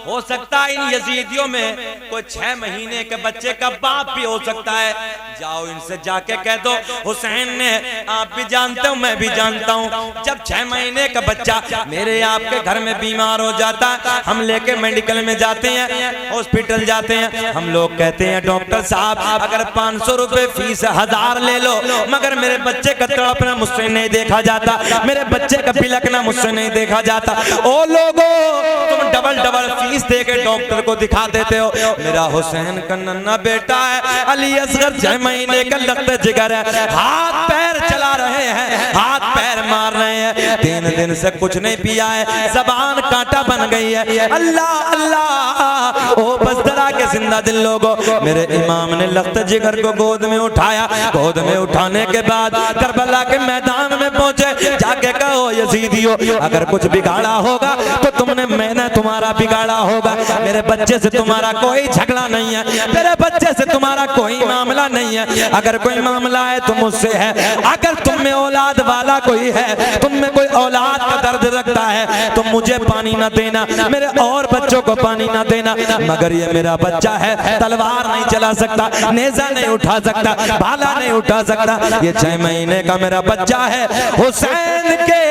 हो सकता है इन यजीदियों में कोई 6 महीने के बच्चे का बाप भी हो सकता है। जाओ इनसे जाके कह दो हुसैन ने, आप भी जानते हो मैं भी जानता हूँ, जब 6 महीने का बच्चा मेरे आपके घर में बीमार हो जाता, हम लेके मेडिकल में जाते हैं, हॉस्पिटल जाते हैं, हम लोग कहते हैं डॉक्टर साहब अगर 500 रुपए फीस 1000 ले लो, मगर मेरे बच्चे का तड़पना मुझसे नहीं देखा जाता, मेरे बच्चे का बिलकना मुझसे नहीं देखा जाता। ओ लोगो तुम डबल फीस दे के डॉक्टर को दिखा देते हो। मेरा हुसैन का नन्ना बेटा है, अली असगर 6 महीने का लगता जिगर है, हाथ पैर चला रहे हैं, हाथ पैर मार रहे हैं, 3 दिन से कुछ नहीं पिया है, जबान कांटा बन गई है। अल्लाह अल्लाह, ओ बसदरा के जिंदा दिल लोगों, मेरे इमाम ने लख्त जिगर को गोद में उठाया। गोद में उठाने के बाद करबला के मैदान में पहुंचे, जाके कहो यजीदियो अगर कुछ बिगाड़ा होगा तो तुमने, मैंने तुम्हारा बिगाड़ा होगा। मेरे बच्चे से तुम्हारा कोई झगड़ा नहीं है, मेरे बच्चे से तुम्हारा कोई मामला नहीं है, अगर कोई मामला है तो मुझसे है। अगर तुम में औलाद वाला कोई है, तुम में कोई औलाद का दर्द रखता है तो मुझे पानी ना देना, मेरे और बच्चों को पानी ना देना, मगर ये मेरा बच्चा है, तलवार नहीं चला सकता, नेजा नहीं उठा सकता, भाला नहीं उठा सकता, ये 6 महीने का मेरा बच्चा है। हुसैन के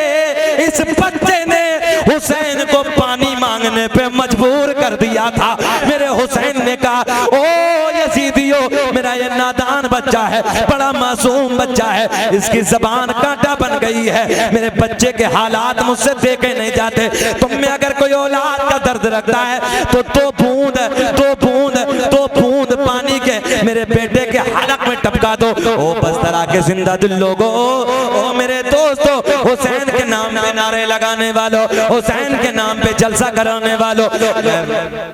इस बच्चे ने हुसैन को पानी मांगने पे मजबूर कर दिया था। मेरे हुसैन ने कहा ओ यजीदियो मेरा ये नादान बच्चा है, बड़ा मासूम बच्चा है, इसकी जबान कांटा बन गई है, मेरे बच्चे के हालात मुझसे देखे नहीं जाते, तुम में अगर कोई औलाद का दर्द रखता है तो 2 बूंद पानी के मेरे बेटे के हलक में टपका दो। ओ बसदरा के जिंदा दिल लोगों, ओ मेरे दोस्तों, हुसैन के नाम पे नारे लगाने वालों, हुसैन के नाम पे जलसा कराने वालों,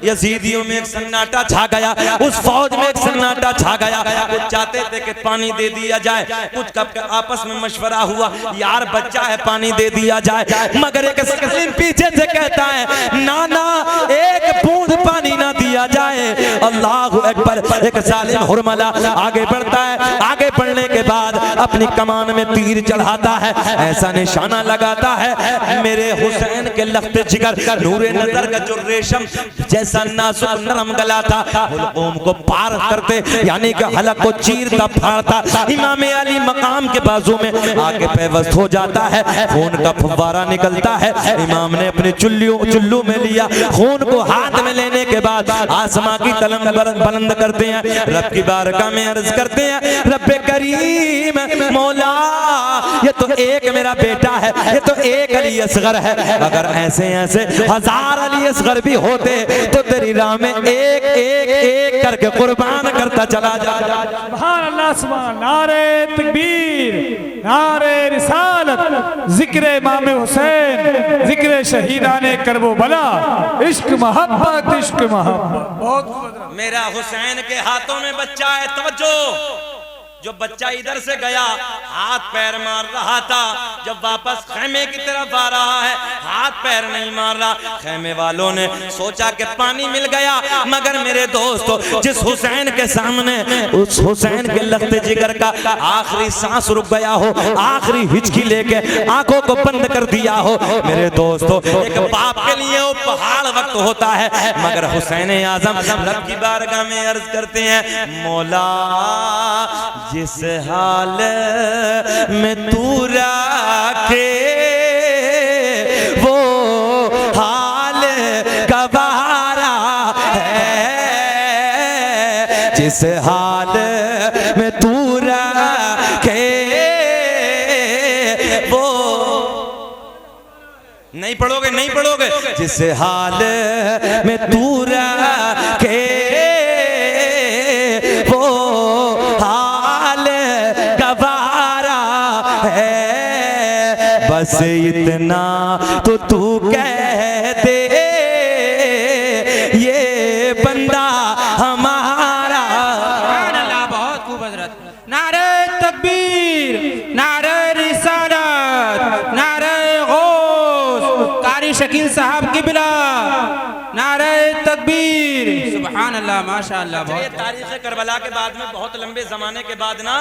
यजीदियों में एक सन्नाटा छा गया, उस फौज में एक सन्नाटा छा गया। कुछ चाहते थे कि पानी दे दिया जाए, कुछ कब आपस में मशवरा हुआ यार बच्चा है पानी दे दिया जाए, मगर एक सलीम पीछे से कहता है नाना एक बूंद पानी ना दिया जाए। अल्लाहु अकबर। एक जालिम हुरमला आगे बढ़ता है, आगे बढ़ने के बाद अपनी कमान में तीर चढ़ाता है, ऐसा निशाना लगाता है मेरे हुसैन के लख्त जिगर नूरे नजर का जो रेशम जैसा नाजुक नरम गला था हुलकूम को पार करते यानी कि हलक को चीरता फाड़ता इमाम अली मकाम के बाजू में आके पेवस्त हो जाता है, खून का फव्वारा निकलता है। इमाम ने अपने चुल्लू में लिया, खून को हाथ में लेने के बाद आसमां की तलम बुलंद करते हैं, रब की बारगाह में अर्ज करते हैं, रब्बे करीम मौला ये तो एक मेरा बेटा है, ये तो एक अली असगर है, अगर ऐसे ऐसे हजार अली असगर भी होते तो तेरी राह में एक एक एक करके कुर्बान करता चला जा। सुभान अल्लाह, सुभान, नारे तकबीर, नारे रिसालत, जिक्र इमाम हुसैन, जिक्र शहीदाने करबो बला, इश्क मोहब्बत, इश्क मोहब्बत। बहुत मेरा हुसैन के हाथों में बच्चा है, तवज्जो। जो बच्चा इधर से गया हाथ पैर मार रहा था, जब वापस खेमे की तरफ आ रहा है हाथ पैर नहीं मार रहा। खेमे वालों ने सोचा कि पानी मिल गया, मगर मेरे दोस्तों जिस हुसैन के सामने उस हुसैन के लख्त जिगर का आखिरी सांस रुक गया हो, आखिरी हिचकी लेके आंखों को बंद कर दिया हो, मेरे दोस्तों एक बाप के लिए वो पहाड़ वक्त होता है, मगर हुसैन आजम रब की बारगाह में अर्ज करते हैं, मौला जिस हाल में तू रखे वो हाल गवारा है, जिस हाल में तू रखे वो नहीं पढ़ोगे नहीं पढ़ोगे, जिस हाल में तू रखे बस इतना तो तू कह दे ये बंदा हमारा। बहुत खूब हजरत। नारे तकबीर, नारे रिसालत, नारे गौस, कारी शकील साहब की बिला, नारे तकबीर, सुभान अल्लाह, माशाअल्लाह। ये तारीख करबला के बाद में बहुत लंबे जमाने के बाद ना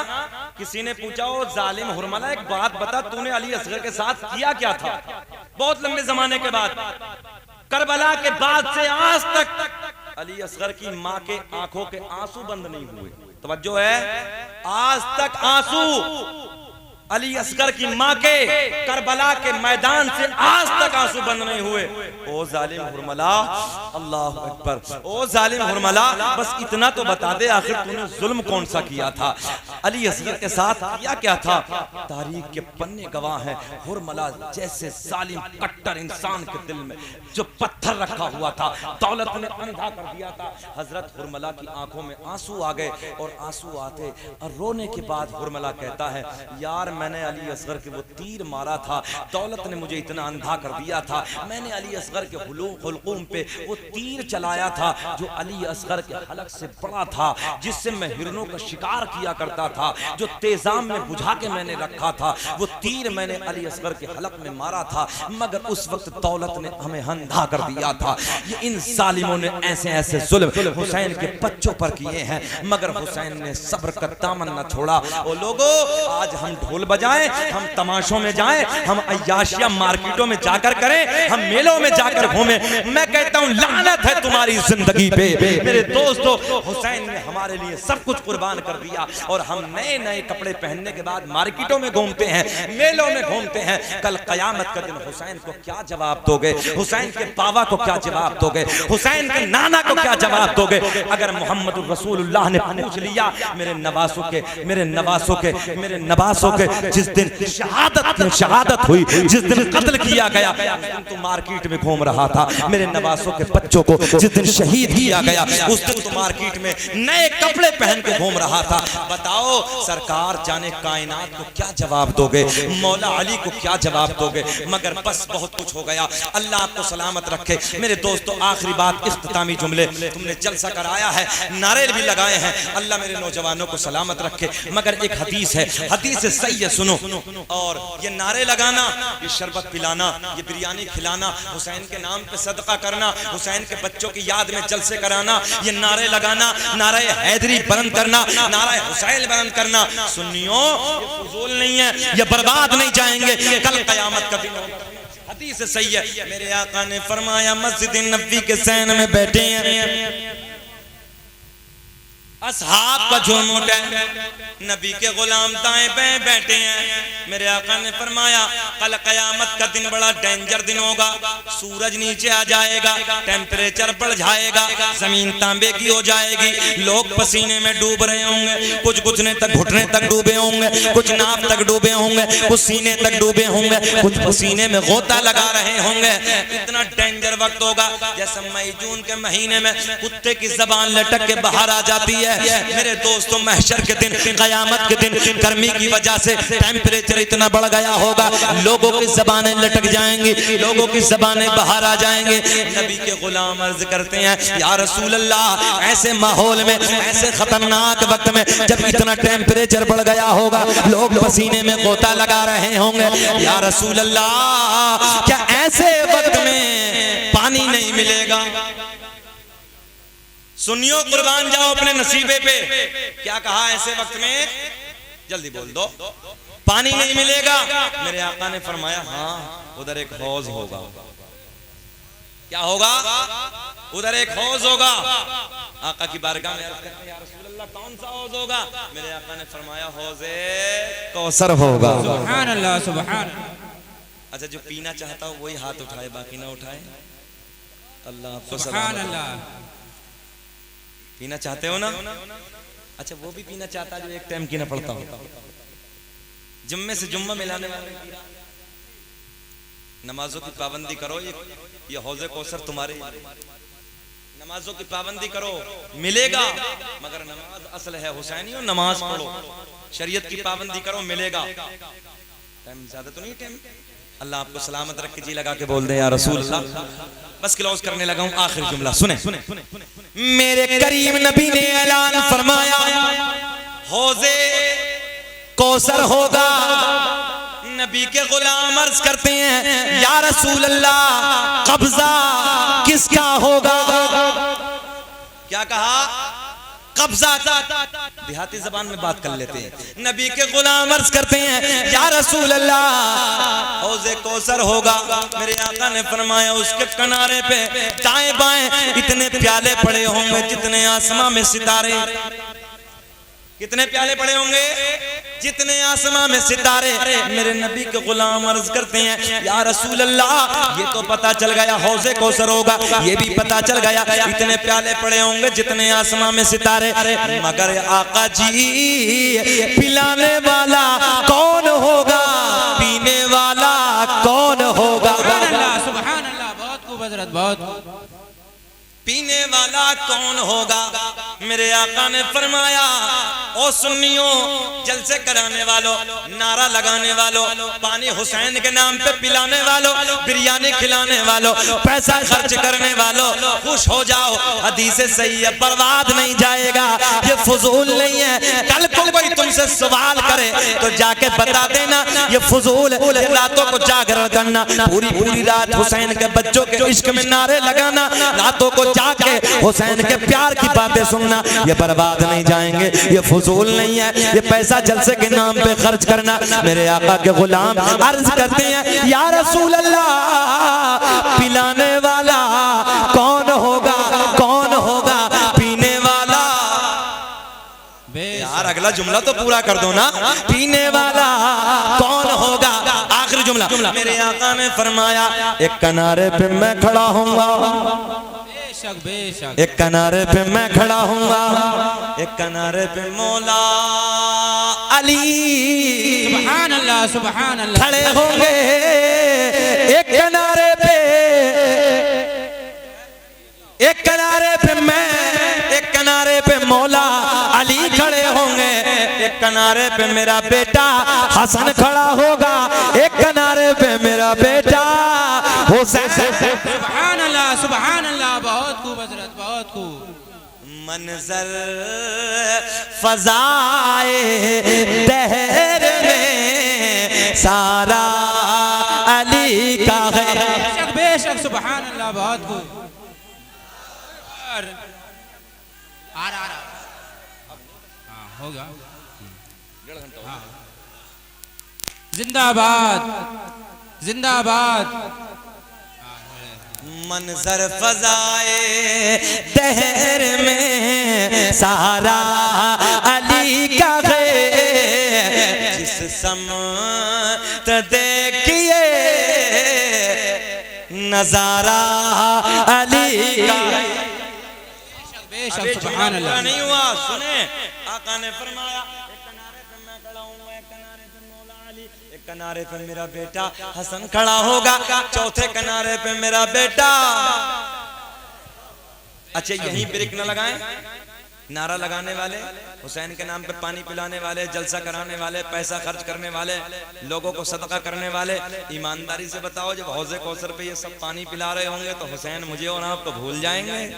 किसी ने पूछा, ओ जालिम हुरमला एक बात बता, तूने अली असगर के साथ किया क्या था? बहुत लंबे जमाने के बाद, करबला के बाद से आज तक अली असगर की माँ के आंखों के आंसू बंद नहीं हुए। तवज्जो है, आज तक आंसू अली असगर की माँ के करबला के मैदान से आज तक आंसू बंद नहीं हुए। ओ जालिम हुरमला, अल्लाह अकबर, ओ जालिम हुरमला बस इतना तो बता दे, आखिर तूने जुल्म कौन सा किया था? अली असगर के साथ किया क्या था? तारीख के पन्ने गवाह हैं। हुरमला जैसे जालिम कट्टर इंसान के दिल में जो पत्थर रखा हुआ था, दौलत ने अंधा कर दिया था। हजरत हुरमला की आंखों में आंसू आ गए, और आंसू आते और रोने के बाद हुरमला कहता है, यार मैंने अली असगर के वो तीर मारा था, दौलत ने मुझे इतना अंधा कर दिया था, मैंने अली असगर के हुलकूम पे वो तीर चलाया था जो अली असगर के हलक से बड़ा था, जिससे मैं हिरनों का शिकार किया करता था, जो तेजाम में बुझा के मैंने रखा था, वो तीर मैंने अली असगर के हलक में मारा था, मगर उस वक्त दौलत ने हमें अंधा कर दिया था। ये इन जालिमों ने ऐसे ऐसे जुल्म हुसैन के बच्चों पर किए हैं, मगर हुसैन ने सब्र का दामन न छोड़ा। ओ लोगो, आज हम ढोल बजाएं, हम तमाशों में जाएं, हम अय्याशिया मार्केटों में जाकर करें, हम मेलों में जाकर घूमें, मैं कहता हूं लानत है तुम्हारी जिंदगी पे। मेरे दोस्तों, हुसैन ने हमारे लिए सब कुछ कुर्बान कर दिया, और हम नए नए कपड़े पहनने के बाद मार्केटों में घूमते हैं, मेलों में घूमते हैं। कल कयामत का दिन हुसैन को क्या जवाब दोगे? हुसैन के बाबा को क्या जवाब दोगे? हुसैन के नाना को क्या जवाब दोगे? अगर मोहम्मद रसूलुल्लाह ने पूछ लिया, मेरे नवासों के, मेरे नवासों के, मेरे नवासों के, जिस दिन शहादत हुई, जिस दिन कत्ल किया गया, उस दिन तू मार्केट में घूम रहा था। मेरे नवासों के बच्चों को जिस दिन शहीद किया गया, उस दिन तू मार्केट में नए कपड़े पहन के घूम रहा था। बताओ सरकार जाने कायनात को क्या जवाब दोगे? मौला अली को क्या जवाब दोगे? मगर बस बहुत कुछ हो गया, अल्लाह आपको सलामत रखे। मेरे दोस्तों, आखिरी बात, इख्तितामी जुमले, तुमने जलसा कराया है, नारे भी लगाए हैं, अल्लाह मेरे नौजवानों को सलामत रखे। मगर एक हदीस है, हदीस सही है सुनो। और ये नारे लगाना, ये शरबत पिलाना, ये बिरयानी खिलाना, हुसैन के नाम पे सदका करना, हुसैन के बच्चों की याद में जलसे कराना, ये नारे लगाना, नारे हैदरी बुलंद करना, नारे हुसैन बुलंद करना, सुन्नियों ये फजूल नहीं है, ये बर्बाद नहीं जाएंगे, कल कयामत का दिन होगा। हदीस सही है, मेरे आका ने फरमाया मस्जिद नबी के सैन में बैठे हैं असहाब का झुंड है, नबी के गुलाम दाएं बाएं बैठे हैं। मेरे आका ने फरमाया कल कयामत का दिन बड़ा डेंजर दिन होगा, सूरज नीचे आ जाएगा, टेम्परेचर बढ़ जाएगा, जमीन तांबे की हो जाएगी, लोग पसीने में डूब रहे होंगे, कुछ घुटने तक डूबे होंगे, कुछ नाप तक डूबे होंगे, कुछ सीने तक डूबे होंगे, कुछ पसीने में गोता लगा रहे होंगे। इतना डेंजर वक्त होगा जैसे मई जून के महीने में कुत्ते की जबान लटक के बाहर आ जाती है। मेरे दोस्तों महशर के दिन, कयामत के दिन गर्मी की वजह से टेम्परेचर इतना बढ़ गया होगा, लोगों की जबानें लटक जाएंगी, लोगों की जबानें बाहर आ जाएंगे। नबी के गुलाम अर्ज करते हैं या रसूल अल्लाह, ऐसे माहौल में, ऐसे खतरनाक वक्त में जब इतना टेम्परेचर बढ़ गया होगा, लोग पसीने में गोता लगा रहे होंगे, या रसूल अल्लाह क्या ऐसे वक्त में पानी नहीं मिलेगा? सुनियो, कुर्बान जाओ अपने नसीबे पे। क्या कहा ऐसे वक्त में? जल्दी बोल दो। पानी नहीं मिलेगा। मेरे आका ने फरमाया हाँ, उधर एक हौज होगा। क्या होगा? उधर एक हौज होगा। आका की बारगाह में या रसूल अल्लाह कौन सा हौज होगा? मेरे आका ने फरमाया हौज़े कौसर होगा। सुभान अल्लाह, सुभान अल्लाह। अच्छा, जो पीना चाहता हो वही हाथ उठाए, बाकी ना उठाए। अल्लाह आपको सुभान अल्लाह। पीना चाहते हो ना? अच्छा, वो भी पीना चाहता है जो एक टाइम की ना पड़ता हो। जुम्मे से जुम्मा मिलाने वाले नमाजों की पाबंदी करो। ये हौज़े कौसर तुम्हारे, नमाजों की पाबंदी करो, मिलेगा। मगर नमाज असल है हुसैनियों, नमाज पढ़ो, शरीयत की पाबंदी करो, मिलेगा। टाइम ज्यादा तो नहीं? टाइम अल्लाह आपको सलामत रखे। जी लगा के बोल दे या रसूल अल्लाह। बस क्लोज करने लगा हूं, आखिरी जुमला सुने। मेरे करीम नबी ने ऐलान फरमाया हौज़े कौसर होगा। नबी के गुलाम अर्ज करते हैं या रसूल अल्लाह कब्जा किसका होगा? क्या कहा? कब्जा। देहाती जबान में बात कर लेते हैं। नबी के गुलाम अर्ज करते हैं या रसूल अल्लाह हौज़े कौसर होगा। मेरे आका ने फरमाया उसके किनारे पे दाएं बाएं इतने प्याले पड़े होंगे जितने आसमां में सितारे। कितने प्याले पड़े होंगे? जितने आसमां में सितारे। मेरे नबी के गुलाम अर्ज करते हैं या रसूल अल्लाह ये तो पता चल गया हौज़े कौसर होगा, ये भी पता चल गया इतने प्याले पड़े होंगे जितने आसमां में सितारे, मगर आका जी पिलाने वाला कौन होगा? पीने वाला कौन होगा? सुभान अल्लाह, सुभान अल्लाह। बहुत खूब हज़रत, बहुत। पीने वाला कौन होगा? मेरे आका ने फरमाया ओ सुन्नियों, जलसे कराने वालों, नारा लगाने वालों, पानी हुसैन के नाम पे पिलाने वालों, बिरयानी खिलाने वालों, पैसा खर्च करने वालों, खुश हो जाओ। हदीस सही है, बर्बाद नहीं जाएगा, ये फजूल नहीं है। कल को कोई तुमसे सवाल करे तो जाके बता देना ये फजूल। रातों को जागरण करना, पूरी पूरी रात हुसैन के बच्चों के इश्क में नारे लगाना, रातों को जाके हुसैन के प्यार की बातें सुनना, ये बर्बाद नहीं जाएंगे, ये फजूल नहीं है। ये पैसा जलसे के नाम पे खर्च करना। मेरे आका के गुलाम अर्ज करते हैं या रसूल अल्लाह पिलाने वाला कौन होगा? कौन होगा पीने वाला? यार अगला जुमला तो पूरा कर दो ना। पीने वाला कौन होगा? आखिरी जुमला। मेरे आका ने फरमाया एक किनारे पे मैं खड़ा हूँगा, बेशक। एक किनारे पे मैं खड़ा हूँगा, एक किनारे पे मौला अली सुभान अल्लाह, सुभान अल्लाह खड़े होंगे। एक किनारे पे, एक किनारे पे मैं, एक किनारे पे मौला अली खड़े होंगे, एक किनारे पे मेरा बेटा हसन खड़ा होगा, एक किनारे पे मेरा बेटा हुसैन। सुभान अल्लाह, सुभान अल्लाह। बहुत खूब हज़रत, बहुत खूब। मंजर फजाए दहर में सारा अली का है। बेशक बेशक सुभान अल्लाह बहुत खूब। आ रहा हाँ होगा। हाँ। जिंदाबाद जिंदाबाद। मंजर फजाए दहर में सारा अली का है, जिस समत देखिए नजारा अली का। बेशक सुभान अल्लाह। नहीं हुआ, सुने आका ने फरमाया एक किनारे पे मैं खड़ा हूँ, एक किनारे पे मौला अली, एक किनारे पे मेरा बेटा हसन खड़ा होगा, चौथे किनारे पे मेरा बेटा। अच्छा यहीं ब्रेक न लगाएं, नारा लगाने वाले, हुसैन के नाम पे पानी पिलाने वाले, जलसा कराने वाले, पैसा खर्च करने वाले, लोगों को सदका करने वाले, ईमानदारी से बताओ जब हौज़े कौसर पे ये सब पानी पिला रहे होंगे तो हुसैन मुझे और आपको भूल जाएंगे?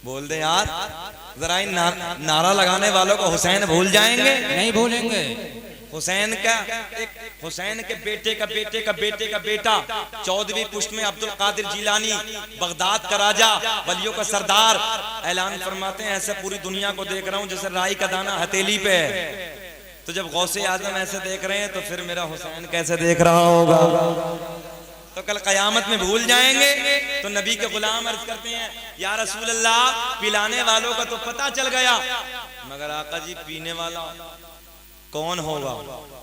बोल दे यार जरा, इन नारा लगाने वालों को हुसैन भूल जाएंगे? नहीं भूलेंगे। हुसैन का एक, हुसैन के बेटे का बेटे का बेटे का बेटा 14वीं पुश्त में अब्दुल कादिर जिलानी, बगदाद का राजा, वलियों का सरदार, ऐलान फरमाते हैं ऐसे पूरी दुनिया को देख रहा हूं जैसे राई का दाना हथेली पे है। तो जब गौसे आजम ऐसे देख रहे हैं तो फिर मेरा हुसैन कैसे देख रहा होगा? तो कल कयामत में भूल जाएंगे। तो नबी के गुलाम अर्ज करते हैं या रसूल अल्लाह, पिलाने वालों का तो पता चल गया, मगर आका जी पीने वाला कौन होगा?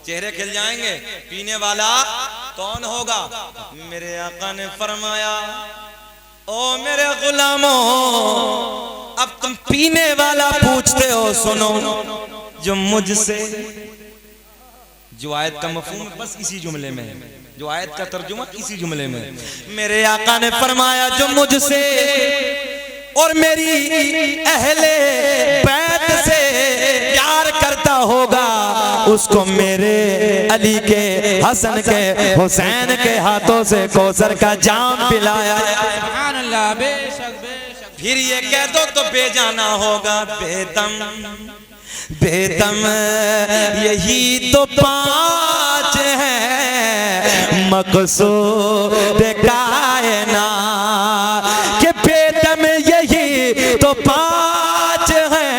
चेहरे खिल जाएंगे, पीने वाला कौन होगा? मेरे आका ने फरमाया ओ मेरे गुलामों, अब तुम पीने वाला पूछते हो, सुनो जो मुझसे, जो आयत का मफहूम बस इसी जुमले में है, जो आयत का तर्जुमा इसी जुमले में। मेरे आका ने फरमाया जो मुझसे और मेरी अहले बैत से प्यार करता होगा उसको मेरे अली के, हसन के, हुसैन के हाथों से कौसर का जाम पिलाया। सुभान अल्लाह। बेशक बेशक। फिर ये कह दो तो बेजाना होगा, बेदम बेदम यही तो 5 है मकसूद कायनात के, बेदम यही तो 5 है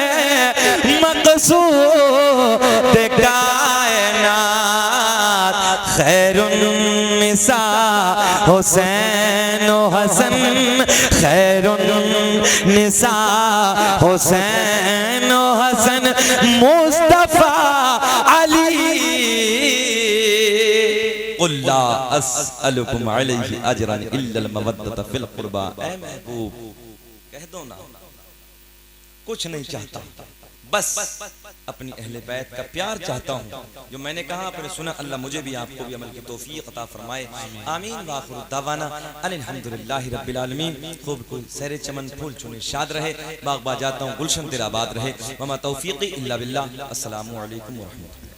मकसूद कायनात। खैरुन निसा हुसैन हसन, खैरुन निसा हुसैन हसन मुस्तफा अली। कुल्ला अस्अलुकुम अलैहि अजरन इल्लल मवद्दत फिल कुर्बा। ऐ महबूब कह दो ना, कुछ नहीं चाहता, बस अपनी अहले बैत का प्यार चाहता हूँ। जो मैंने कहा आपने सुना, अल्लाह मुझे भी आपको भी अमल की तौफीक अता फरमाए। आमीन। व आखिरु दावाना अल्हम्दुलिल्लाहि रब्बिल आलमीन। खूब कोई सहरे चमन फूल चुने शाद रहे, बाग बाग जाता हूँ गुलशन तेरा आबाद रहे। वमा तौफीकी इल्ला बिल्लाह। अस्सलामु अलैकुम व रहमतुल्लाह।